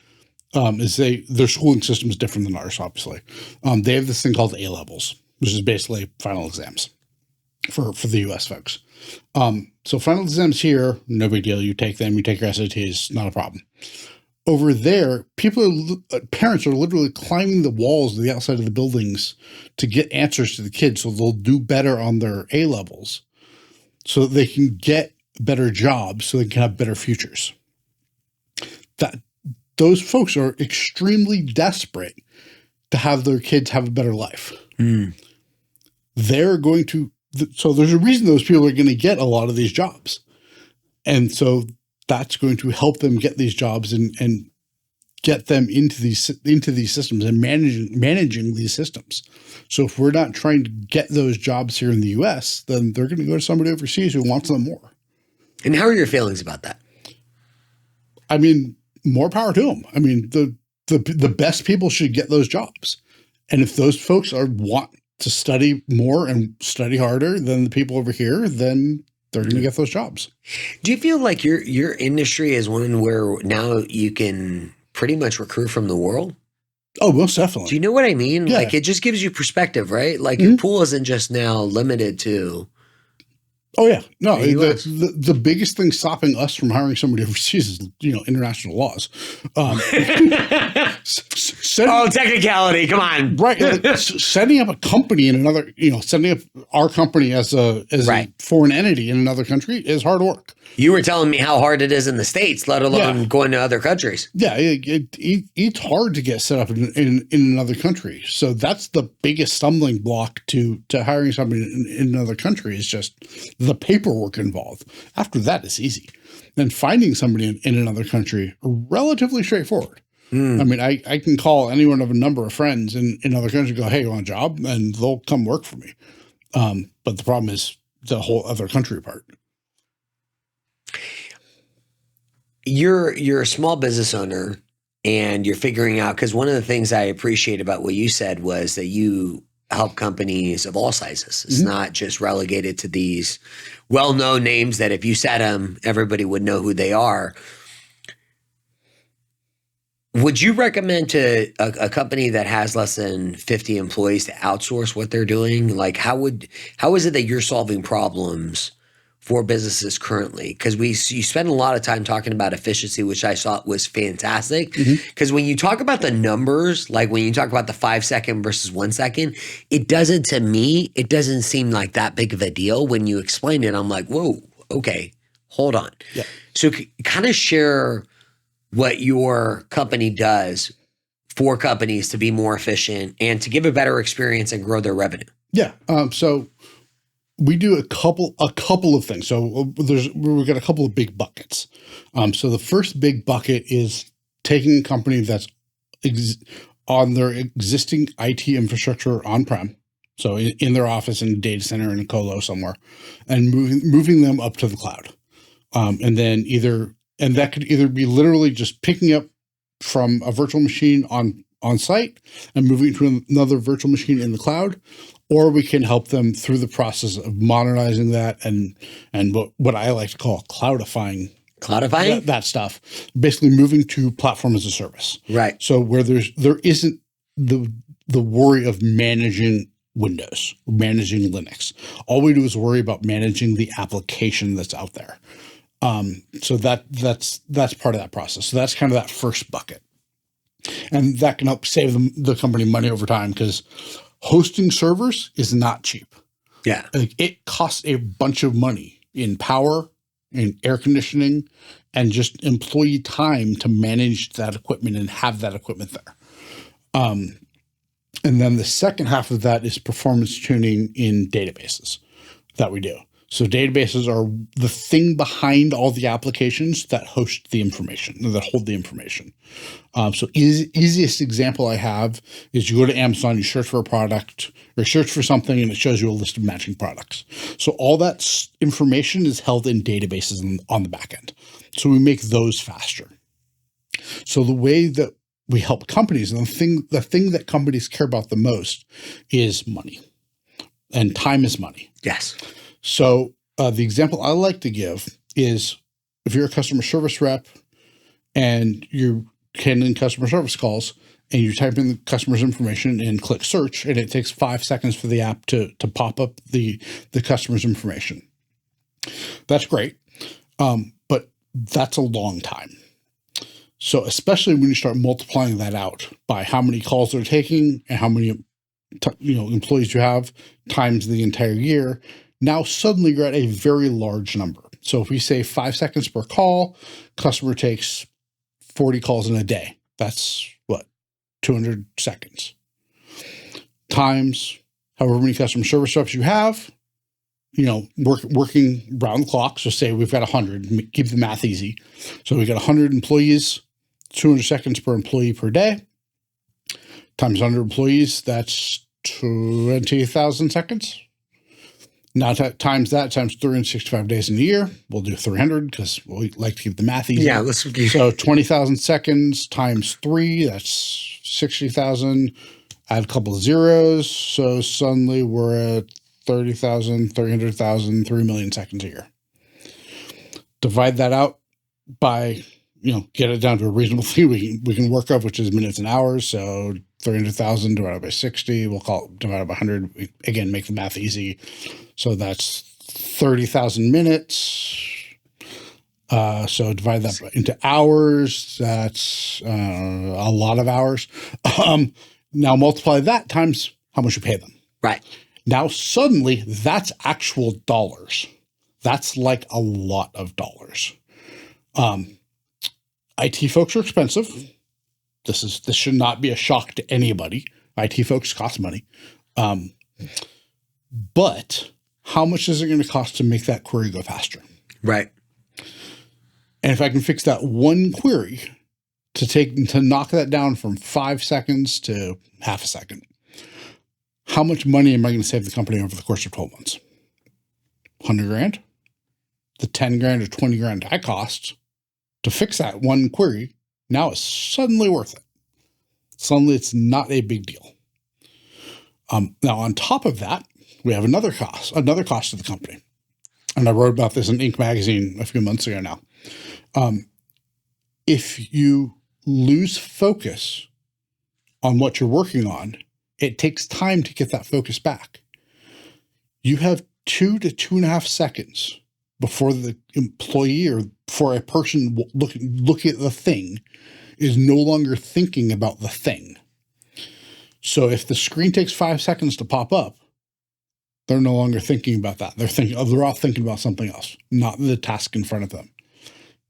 is their schooling system is different than ours, obviously. They have this thing called A-levels, which is basically final exams for the U.S. folks. So final exams here, no big deal. You take them, you take your SATs, not a problem. Over there, parents are literally climbing the walls of the outside of the buildings to get answers to the kids so they'll do better on their A-levels so that they can get better jobs so they can have better futures. Those folks are extremely desperate to have their kids have a better life. They're going to so there's a reason those people are going to get a lot of these jobs. And so that's going to help them get these jobs and get them into these systems and managing these systems. So if we're not trying to get those jobs here in the U.S., then they're going to go to somebody overseas who wants them more. And how are your feelings about that? I mean, more power to them. I mean, the best people should get those jobs. And if those folks want to study more and study harder than the people over here, then they're going to get those jobs. Do you feel like your industry is one where now you can pretty much recruit from the world? Oh, most definitely. Do you know what I mean? Yeah. Like it just gives you perspective, right? Like your pool isn't just now limited to. Oh yeah, no. The biggest thing stopping us from hiring somebody overseas is international laws. Technicality. Come on, right? Like, setting up a company in another, setting up our company as a foreign entity in another country is hard work. You were telling me how hard it is in the States, let alone going to other countries. Yeah, it's hard to get set up in another country. So that's the biggest stumbling block to hiring somebody in another country is just the paperwork involved. After that, it's easy. Then finding somebody in another country, relatively straightforward. I mean, I can call anyone of a number of friends in another country and go, hey, you want a job? And they'll come work for me. But the problem is the whole other country part. You're a small business owner and you're figuring out, because one of the things I appreciate about what you said was that you help companies of all sizes. It's not just relegated to these well-known names that if you said them, everybody would know who they are. Would you recommend to a company that has less than 50 employees to outsource what they're doing? Like how is it that you're solving problems for businesses currently? Because you spend a lot of time talking about efficiency, which I thought was fantastic. Because when you talk about the numbers, like when you talk about the 5 second versus 1 second, to me, it doesn't seem like that big of a deal. When you explain it, I'm like, whoa, okay, hold on. Yeah. So kind of share what your company does for companies to be more efficient and to give a better experience and grow their revenue. Yeah. So we do a couple of things. So we've got a couple of big buckets. So the first big bucket is taking a company that's on their existing IT infrastructure on-prem, so in their office, in a data center, in a colo somewhere, and moving them up to the cloud. And that could either be literally just picking up from a virtual machine on site and moving to another virtual machine in the cloud, or we can help them through the process of modernizing that and what I like to call cloudifying Cloudifying? that stuff. Basically moving to platform as a service. Right. So where there isn't the worry of managing Windows, managing Linux. All we do is worry about managing the application that's out there. So that's part of that process. So that's kind of that first bucket. And that can help save the company money over time, because hosting servers is not cheap. Yeah. Like, it costs a bunch of money in power, in air conditioning, and just employee time to manage that equipment and have that equipment there. And then the second half of that is performance tuning in databases that we do. So databases are the thing behind all the applications that host the information, that hold the information. So easiest example I have is you go to Amazon, you search for a product or search for something, and it shows you a list of matching products. So all that information is held in databases on the back end. So we make those faster. So the way that we help companies, and the thing that companies care about the most is money, and time is money. Yes. So the example I like to give is, if you're a customer service rep and you're handling customer service calls and you type in the customer's information and click search, and it takes 5 seconds for the app to pop up the customer's information. That's great. But that's a long time. So especially when you start multiplying that out by how many calls they're taking and how many employees you have times the entire year, now suddenly you're at a very large number. So if we say 5 seconds per call, customer takes 40 calls in a day. That's what? 200 seconds. Times however many customer service reps you have, working round the clock. So say we've got 100, keep the math easy. So we've got 100 employees, 200 seconds per employee per day, times 100 employees, that's 20,000 seconds. Now times 365 days in a year. We'll do 300 because we like to keep the math easy. Yeah, so 20,000 seconds times 3, that's 60,000. Add a couple of zeros. So suddenly we're at 30,000, 300,000, 3 million seconds a year. Divide that out by, get it down to a reasonable thing we can work off, which is minutes and hours. So 300,000 divided by 60, we'll call it divided by 100. Again, make the math easy. So that's 30,000 minutes. So divide that into hours. That's a lot of hours. Now multiply that times how much you pay them. Right. Now suddenly that's actual dollars. That's like a lot of dollars. IT folks are expensive. This should not be a shock to anybody. IT folks cost money. But how much is it going to cost to make that query go faster? Right. And if I can fix that one query to knock that down from 5 seconds to half a second, how much money am I going to save the company over the course of 12 months? 100 grand? The 10 grand or 20 grand I cost to fix that one query now is suddenly worth it. Suddenly it's not a big deal. Now on top of that, we have another cost to the company. And I wrote about this in Inc. magazine a few months ago now. If you lose focus on what you're working on, it takes time to get that focus back. You have 2 to 2.5 seconds before the employee or for a person looking at the thing is no longer thinking about the thing. So if the screen takes 5 seconds to pop up, they're no longer thinking about that. They're all thinking about something else, not the task in front of them.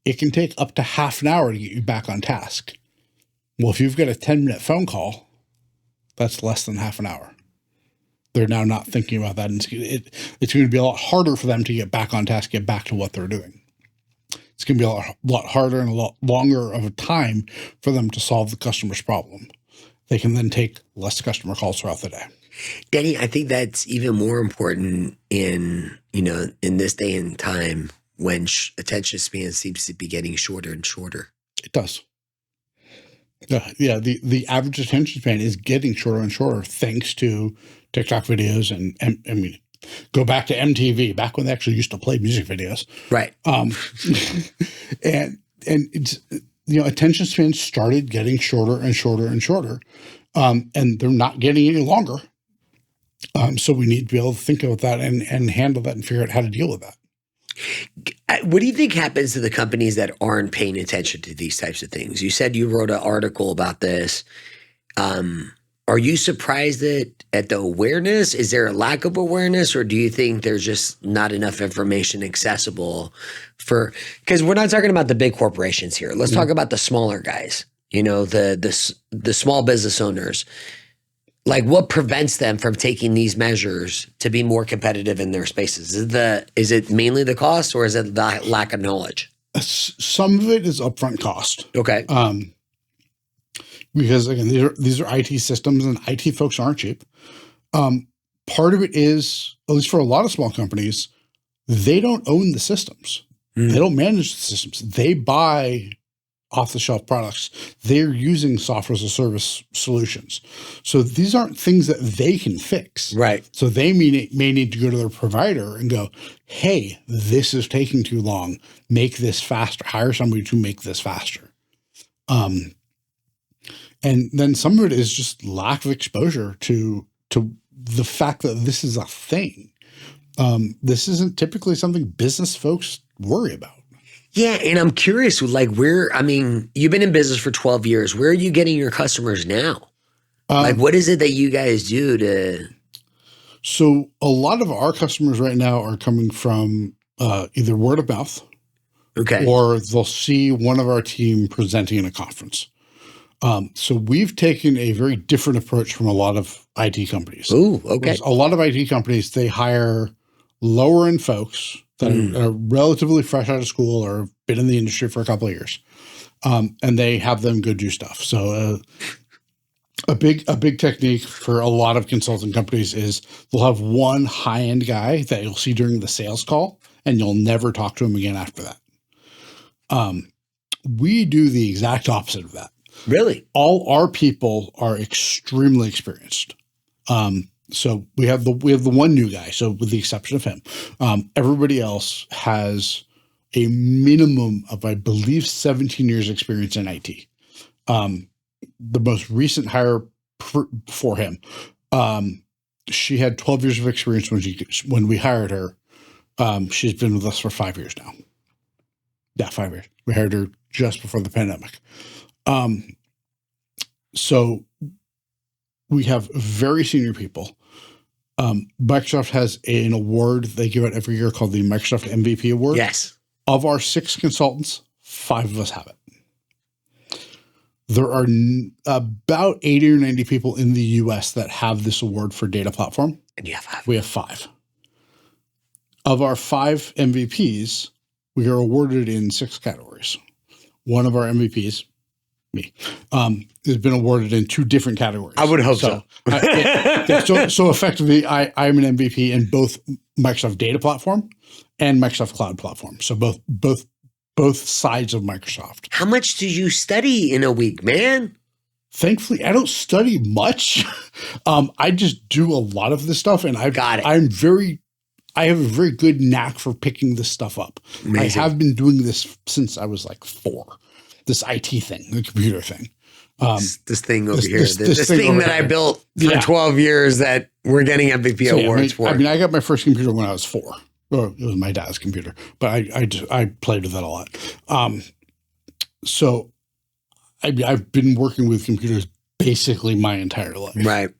It can take up to half an hour to get you back on task. Well, if you've got a 10-minute phone call, that's less than half an hour. They're now not thinking about that. And it's going to be a lot harder for them to get back on task, get back to what they're doing. It's going to be a lot harder and a lot longer of a time for them to solve the customer's problem. They can then take less customer calls throughout the day. Denny, I think that's even more important in this day and time when attention span seems to be getting shorter and shorter. It does. Yeah, the average attention span is getting shorter and shorter thanks to TikTok videos and Go back to MTV, back when they actually used to play music videos. Right. And it's, attention spans started getting shorter and shorter and shorter. And they're not getting any longer. So we need to be able to think about that and handle that and figure out how to deal with that. What do you think happens to the companies that aren't paying attention to these types of things? You said you wrote an article about this. Are you surprised at the awareness? Is there a lack of awareness, or do you think there's just not enough information accessible because we're not talking about the big corporations here. Let's talk about the smaller guys, the small business owners. Like, what prevents them from taking these measures to be more competitive in their spaces? Is it mainly the cost, or is it the lack of knowledge? Some of it is upfront cost. Okay. Because again, these are IT systems, and IT folks aren't cheap. Part of it is, at least for a lot of small companies, they don't own the systems. They don't manage the systems. They buy off-the-shelf products. They're using software as a service solutions. So these aren't things that they can fix. Right. So they may need to go to their provider and go, hey, this is taking too long. Make this faster. Hire somebody to make this faster. And then some of it is just lack of exposure to the fact that this is a thing. This isn't typically something business folks worry about. Yeah, and I'm curious, you've been in business for 12 years. Where are you getting your customers now? What is it that you guys do to? So a lot of our customers right now are coming from either word of mouth, okay, or they'll see one of our team presenting in a conference. So we've taken a very different approach from a lot of IT companies. Ooh, okay. A lot of IT companies, they hire lower end folks that are relatively fresh out of school or have been in the industry for a couple of years. And they have them go do stuff. So a big technique for a lot of consulting companies is they'll have one high end guy that you'll see during the sales call, and you'll never talk to him again after that. We do the exact opposite of that. Really? All our people are extremely experienced. So we have the one new guy. So with the exception of him, everybody else has a minimum of, I believe, 17 years experience in IT. The most recent hire for him, she had 12 years of experience when we hired her. She's been with us for 5 years now. Yeah, 5 years. We hired her just before the pandemic. So we have very senior people. Microsoft has an award they give out every year called the Microsoft MVP Award. Yes. Of our 6 consultants, 5 of us have it. There are about 80 or 90 people in the US that have this award for data platform. And you have 5. We have 5. Of our 5 MVPs, we are awarded in 6 categories. One of our MVPs, me, has been awarded in 2 different categories. I would hope so. So effectively, I'm an MVP in both Microsoft Data Platform and Microsoft Cloud Platform. So both sides of Microsoft. How much do you study in a week, man? Thankfully, I don't study much. I just do a lot of this stuff, and Got it. I have a very good knack for picking this stuff up. Amazing. I have been doing this since I was like 4. This IT thing, the computer thing. This thing over here. This thing thing that I built for 12 years that we're getting MVP awards for. I got my first computer when I was 4. Well, it was my dad's computer, but I played with that a lot. So I've been working with computers basically my entire life. Right.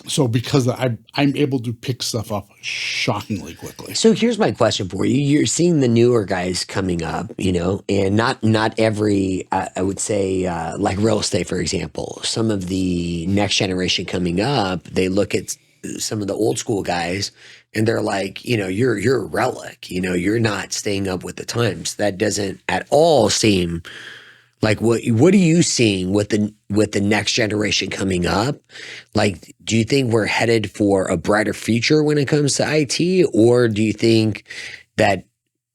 So because I'm able to pick stuff up shockingly quickly. So here's my question for you. You're seeing the newer guys coming up, and not every, I would say, like real estate, for example. Some of the next generation coming up, they look at some of the old school guys and they're like, you're a relic, you're not staying up with the times. That doesn't at all seem like what are you seeing with the next generation coming up? Like, do you think we're headed for a brighter future when it comes to IT, or do you think that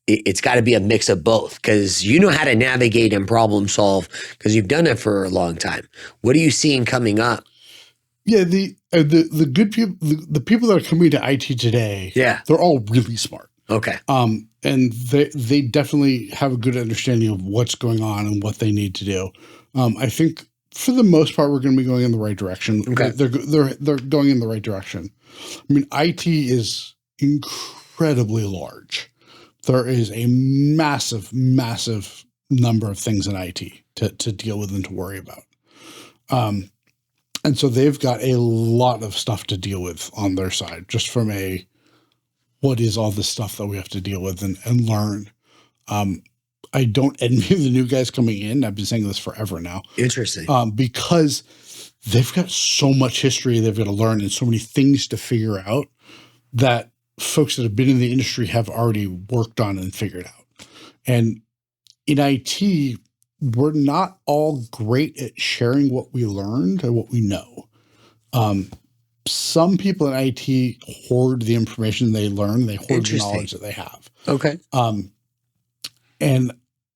it's got to be a mix of both? Because you know how to navigate and problem solve because you've done it for a long time. What are you seeing coming up? Yeah, the good people, the people that are coming to IT today, Yeah. they're all really smart. Okay. And they definitely have a good understanding of what's going on and what they need to do. I think for the most part, we're going to be going in the right direction. Okay. They're going in the right direction. I mean, IT is incredibly large. There is a massive, massive number of things in IT to deal with and to worry about. And so they've got a lot of stuff to deal with on their side, just from what is all this stuff that we have to deal with and learn. I don't envy the new guys coming in. I've been saying this forever now. Interesting. Because they've got so much history they've got to learn and so many things to figure out that folks that have been in the industry have already worked on and figured out. And in IT, we're not all great at sharing what we learned and what we know. Some people in IT hoard the information they learn. They hoard the knowledge that they have. Okay. And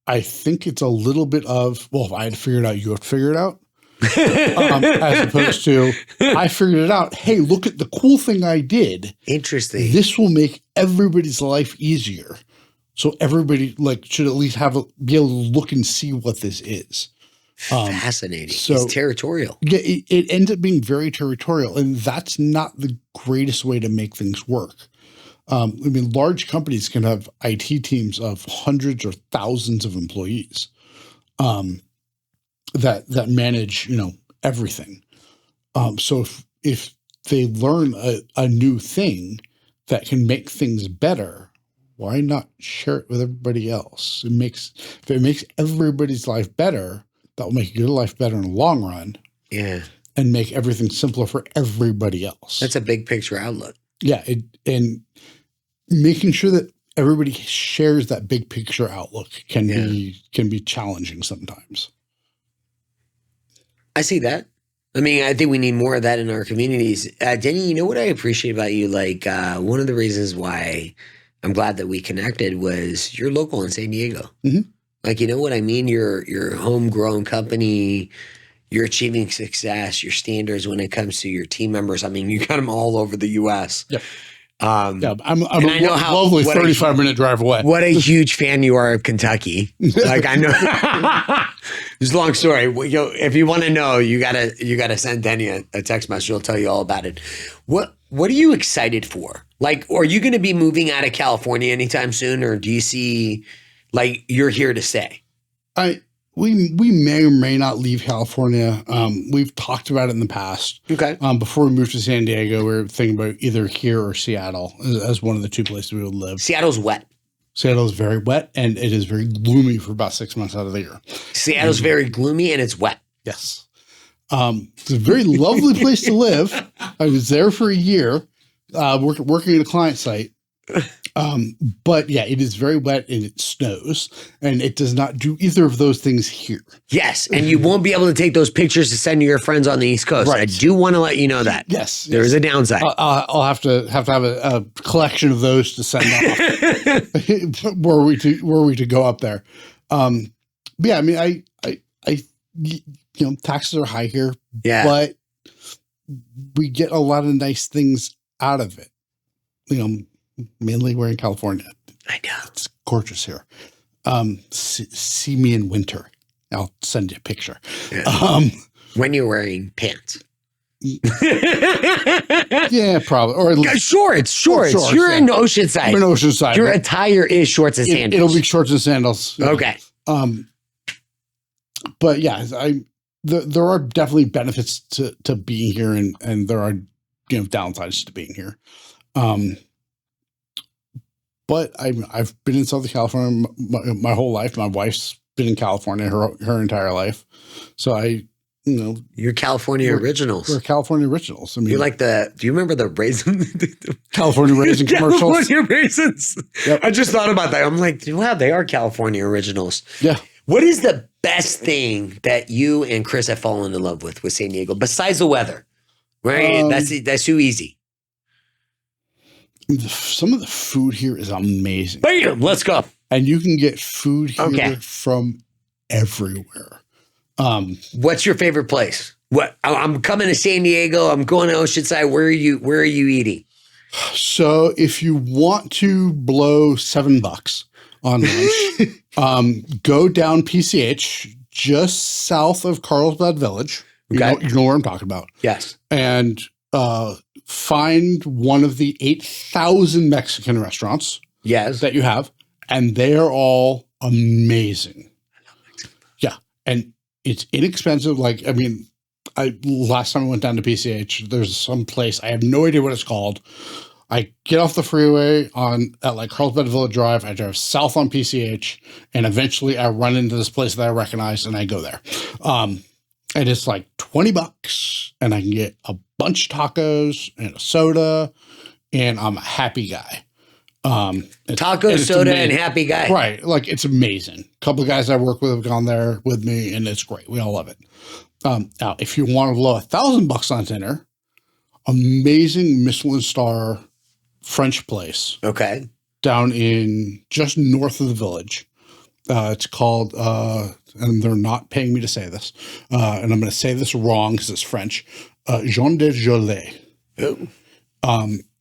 I think it's a little bit of, well, if I had to figure it out, you have to figure it out. As opposed to, I figured it out. Hey, look at the cool thing I did. Interesting. This will make everybody's life easier. So everybody should at least be able to look and see what this is. Fascinating. So it's territorial. Yeah, it ends up being very territorial, and that's not the greatest way to make things work. I mean, large companies can have IT teams of hundreds or thousands of employees that manage, everything. So if they learn a new thing that can make things better, why not share it with everybody else? If it makes everybody's life better, that will make your life better in the long run. Yeah. And make everything simpler for everybody else. That's a big picture outlook. Yeah. And making sure that everybody shares that big picture outlook can be challenging sometimes. I see that. I mean, I think we need more of that in our communities. Denny, you know what I appreciate about you? One of the reasons why I'm glad that we connected was you're local in San Diego. Mm-hmm. You know what I mean? You're a homegrown company. You're achieving success, your standards when it comes to your team members. I mean, you got them all over the U.S. Yep. I'm I know how lovely 35-minute drive away. What a huge fan you are of Kentucky. I know. It's a long story. If you want to know, you gotta send Denny a text message. He'll tell you all about it. What are you excited for? Are you going to be moving out of California anytime soon, or do you see you're here to stay? We may or may not leave California. We've talked about it in the past. Okay. Before we moved to San Diego, we were thinking about either here or Seattle as one of the two places we would live. Seattle's wet. Seattle's very wet, and it is very gloomy for about 6 months out of the year. Seattle's very gloomy, and it's wet. Yes. It's a very lovely place to live. I was there for a year working at a client site. But yeah, it is very wet and it snows, and it does not do either of those things here. Yes, and you won't be able to take those pictures to send to your friends on the East Coast. Right. I do want to let you know that. Yes, there is a downside. I'll have to have a collection of those to send off. were we to go up there. But yeah, I mean, I taxes are high here, but we get a lot of nice things out of it. Mainly we're in California. I know. It's gorgeous here. See me in winter. I'll send you a picture. Yeah. When you're wearing pants. Yeah, probably. Or shorts. You're in Oceanside. I'm in Oceanside. Your attire is shorts and sandals. It'll be shorts and sandals. Okay. But yeah, there are definitely benefits to being here, and there are downsides to being here. But I've been in Southern California my whole life. My wife's been in California her entire life. So you're California originals. We're California originals. I mean, you're do you remember the raisin? California raisin commercials? California raisins. Yep. I just thought about that. I'm like, wow, they are California originals. Yeah. What is the best thing that you and Chris have fallen in love with San Diego besides the weather? Right? That's too easy. Some of the food here is amazing. Bam! Let's go. And you can get food here from everywhere. What's your favorite place? What? I'm coming to San Diego. I'm going to Oceanside. Where are you eating? So if you want to blow $7 on lunch, go down PCH just south of Carlsbad Village. Okay. You know where I'm talking about. Yes. And find one of the 8,000 Mexican restaurants Yes. that you have, and they are all amazing. Yeah, and it's inexpensive. Like, I mean, last time I went down to PCH, there's some place, I have no idea what it's called. I get off the freeway at like Carlsbad Village Drive. I drive south on PCH, and eventually I run into this place that I recognize, and I go there. And it's like $20, and I can get a bunch of tacos and a soda, and I'm a happy guy. Tacos, soda, and happy guy. Right. Like, it's amazing. A couple of guys I work with have gone there with me, and it's great. We all love it. Now, if you want to blow $1,000 on dinner, amazing Michelin star French place. Okay. Down in just north of the village. It's called, and they're not paying me to say this, and I'm going to say this wrong because it's French, Jean de Jolet. Ooh.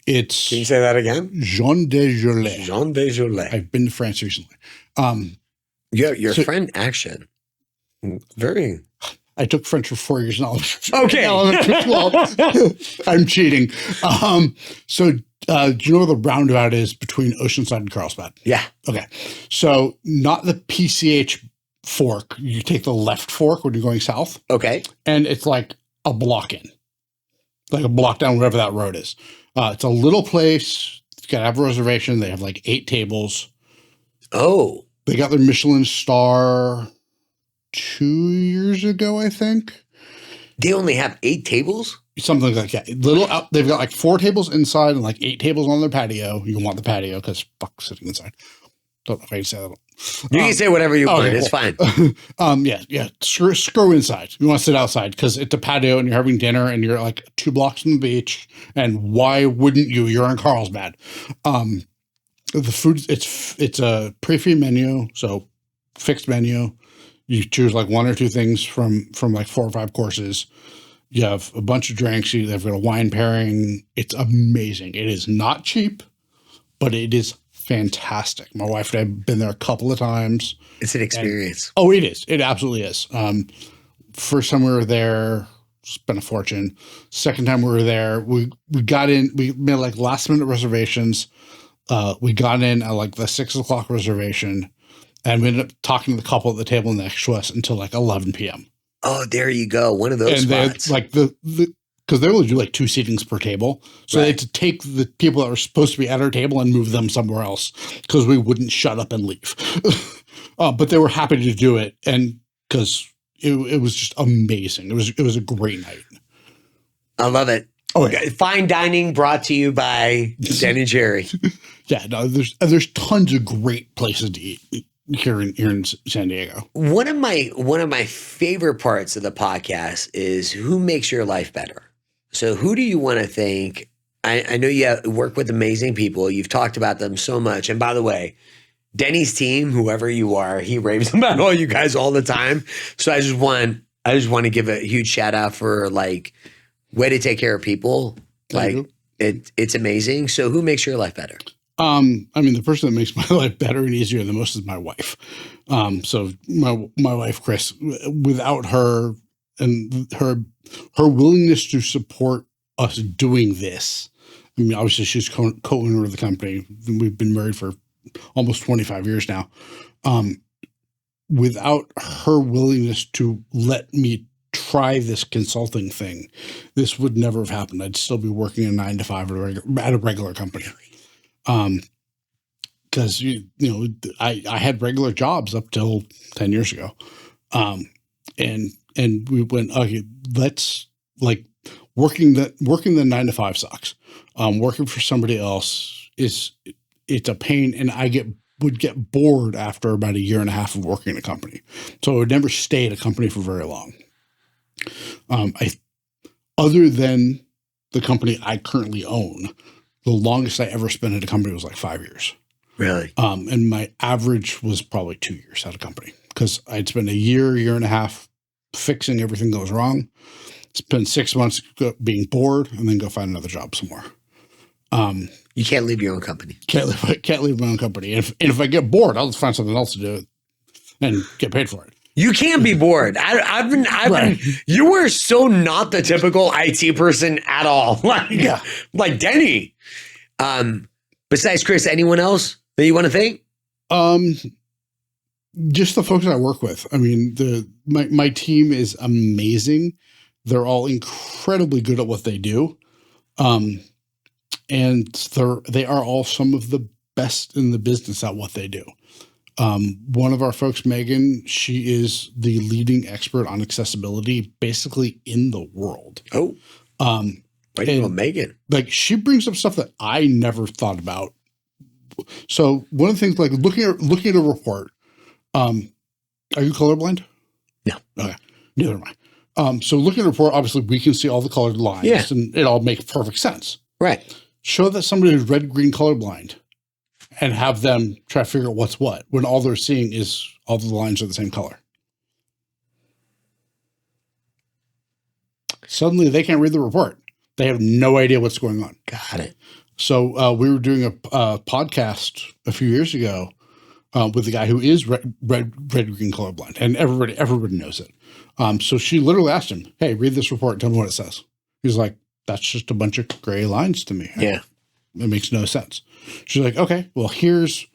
It's Can you say that again? Jean de Jolet. Jean de Jolet. I've been to France recently. Your French accent. Very. I took French for 4 years now. Okay. I'm cheating. So do you know where the roundabout is between Oceanside and Carlsbad? Yeah. Okay. So not the PCH fork. You take the left fork when you're going south. Okay. And it's like a block in. Like a block down wherever that road is. It's a little place. It's got to have a reservation. They have like 8 tables. Oh. They got their Michelin star 2 years ago, I think. They only have 8 tables? Something like that. They've got like 4 tables inside and like 8 tables on their patio. You want the patio because fuck sitting inside. Don't know if I can say that. You can say whatever you want. It's fine. Yeah. Screw inside. You want to sit outside because it's a patio and you're having dinner and you're like 2 blocks from the beach. And why wouldn't you? You're in Carlsbad. The food, it's a pre-feed menu, so fixed menu. You choose like 1 or 2 things from like 4 or 5 courses. You have a bunch of drinks. They've got a wine pairing. It's amazing. It is not cheap, but it is fantastic. My wife and I have been there a couple of times. It's an experience. It is. It absolutely is. First time we were there, spent a fortune. Second time we were there, we got in. We made like last minute reservations. We got in at like the 6 o'clock reservation. And we ended up talking to the couple at the table next to us until like 11 p.m. Oh, there you go. One of those spots. Like because they only do like 2 seatings per table. So they had to take the people that were supposed to be at our table and move them somewhere else because we wouldn't shut up and leave. But they were happy to do it. And because it was just amazing. It was a great night. I love it. Oh, yeah. Fine dining brought to you by Denny Cherry. Yeah, no, there's tons of great places to eat here in San Diego. One of my favorite parts of the podcast is who makes your life better. So who do you want to thank? I know you work with amazing people. You've talked about them so much. And by the way, Denny's team, whoever you are, he raves about all you guys all the time. So I just want to give a huge shout out for like way to take care of people. Like it's amazing. So who makes your life better? I mean, the person that makes my life better and easier the most is my wife. So my wife, Chris, without her and her willingness to support us doing this. I mean, obviously she's co-owner of the company. We've been married for almost 25 years now. Without her willingness to let me try this consulting thing, this would never have happened. I'd still be working a 9 to 5 at a regular company. Because I had regular jobs up till 10 years ago, and we went, okay, let's like working the 9 to 5 sucks. Working for somebody else it's a pain, and I would get bored after about 1.5 years of working in a company, so I would never stay at a company for very long. Other than the company I currently own, the longest I ever spent at a company was like 5 years. Really? And my average was probably 2 years at a company because I'd spend 1.5 years fixing everything that was wrong, spend 6 months being bored, and then go find another job somewhere. You can't leave your own company. Can't leave my own company. And if I get bored, I'll just find something else to do and get paid for it. You can't be bored. I've been, you were so not the typical IT person at all. Like Denny. Besides Chris, anyone else that you want to thank? Just the folks I work with. I mean, my team is amazing. They're all incredibly good at what they do. And they are all some of the best in the business at what they do. One of our folks, Megan, she is the leading expert on accessibility basically in the world. Oh, right on Megan. Like, she brings up stuff that I never thought about. So one of the things, like looking at a report, are you colorblind? No. Okay. Neither am I. So looking at a report, obviously we can see all the colored lines and it all makes perfect sense. Right. Show that somebody who's red, green, colorblind and have them try to figure out what's what when all they're seeing is all the lines are the same color. Suddenly they can't read the report. They have no idea what's going on. Got it. So we were doing a podcast a few years ago with a guy who is red, green, colorblind, and everybody knows it. So she literally asked him, "Hey, read this report. Tell me what it says." He's like, "That's just a bunch of gray lines to me. Yeah. It makes no sense." She's like, "Okay, well, here's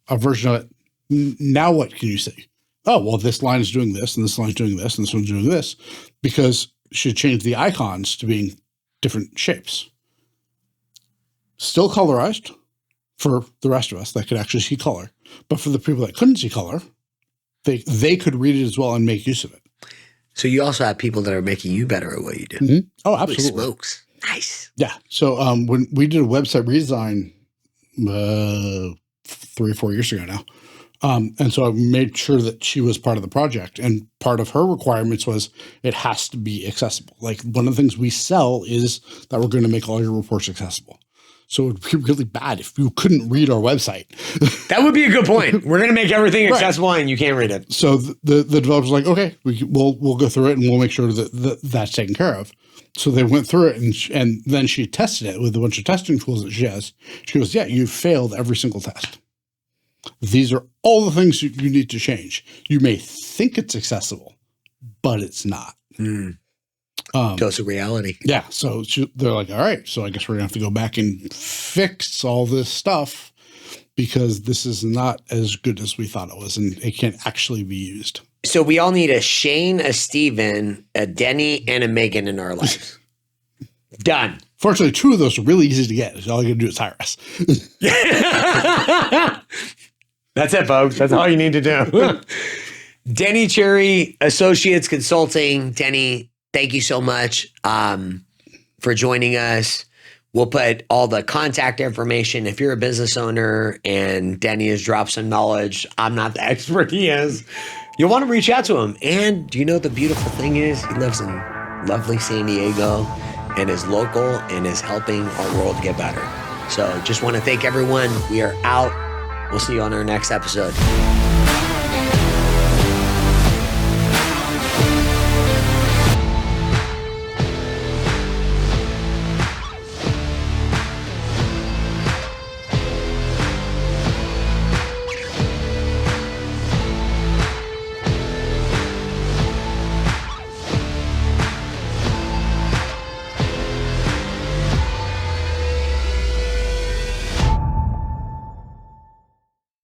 a version of it. Now what can you see?" "Oh, well, this line is doing this, and this line is doing this, and this one's doing this," because she changed the icons to being different shapes. Still colorized for the rest of us that could actually see color. But for the people that couldn't see color, they could read it as well and make use of it. So you also have people that are making you better at what you do. Mm-hmm. Oh, absolutely. Holy smokes. Nice. Yeah. So when we did a website redesign 3 or 4 years ago now, and so I made sure that she was part of the project. And part of her requirements was it has to be accessible. Like, one of the things we sell is that we're going to make all your reports accessible. So it would be really bad if you couldn't read our website. That would be a good point. We're going to make everything accessible and you can't read it. So the developers were like, okay, we'll go through it and we'll make sure that that's taken care of. So they went through it and then she tested it with a bunch of testing tools that she has. She goes, "Yeah, you failed every single test. These are all the things you need to change. You may think it's accessible, but it's not." Dose of reality. Yeah. So they're like, "All right, so I guess we're going to have to go back and fix all this stuff because this is not as good as we thought it was and it can't actually be used." So we all need a Shane, a Steven, a Denny, and a Megan in our lives. Done. Fortunately, 2 of those are really easy to get. All you got to do is hire us. That's it, folks. That's all you need to do. Denny Cherry, Associates Consulting. Denny, thank you so much for joining us. We'll put all the contact information. If you're a business owner and Denny has dropped some knowledge, I'm not the expert he is, you'll want to reach out to him. And do you know the beautiful thing is? He lives in lovely San Diego and is local and is helping our world get better. So just want to thank everyone. We are out. We'll see you on our next episode.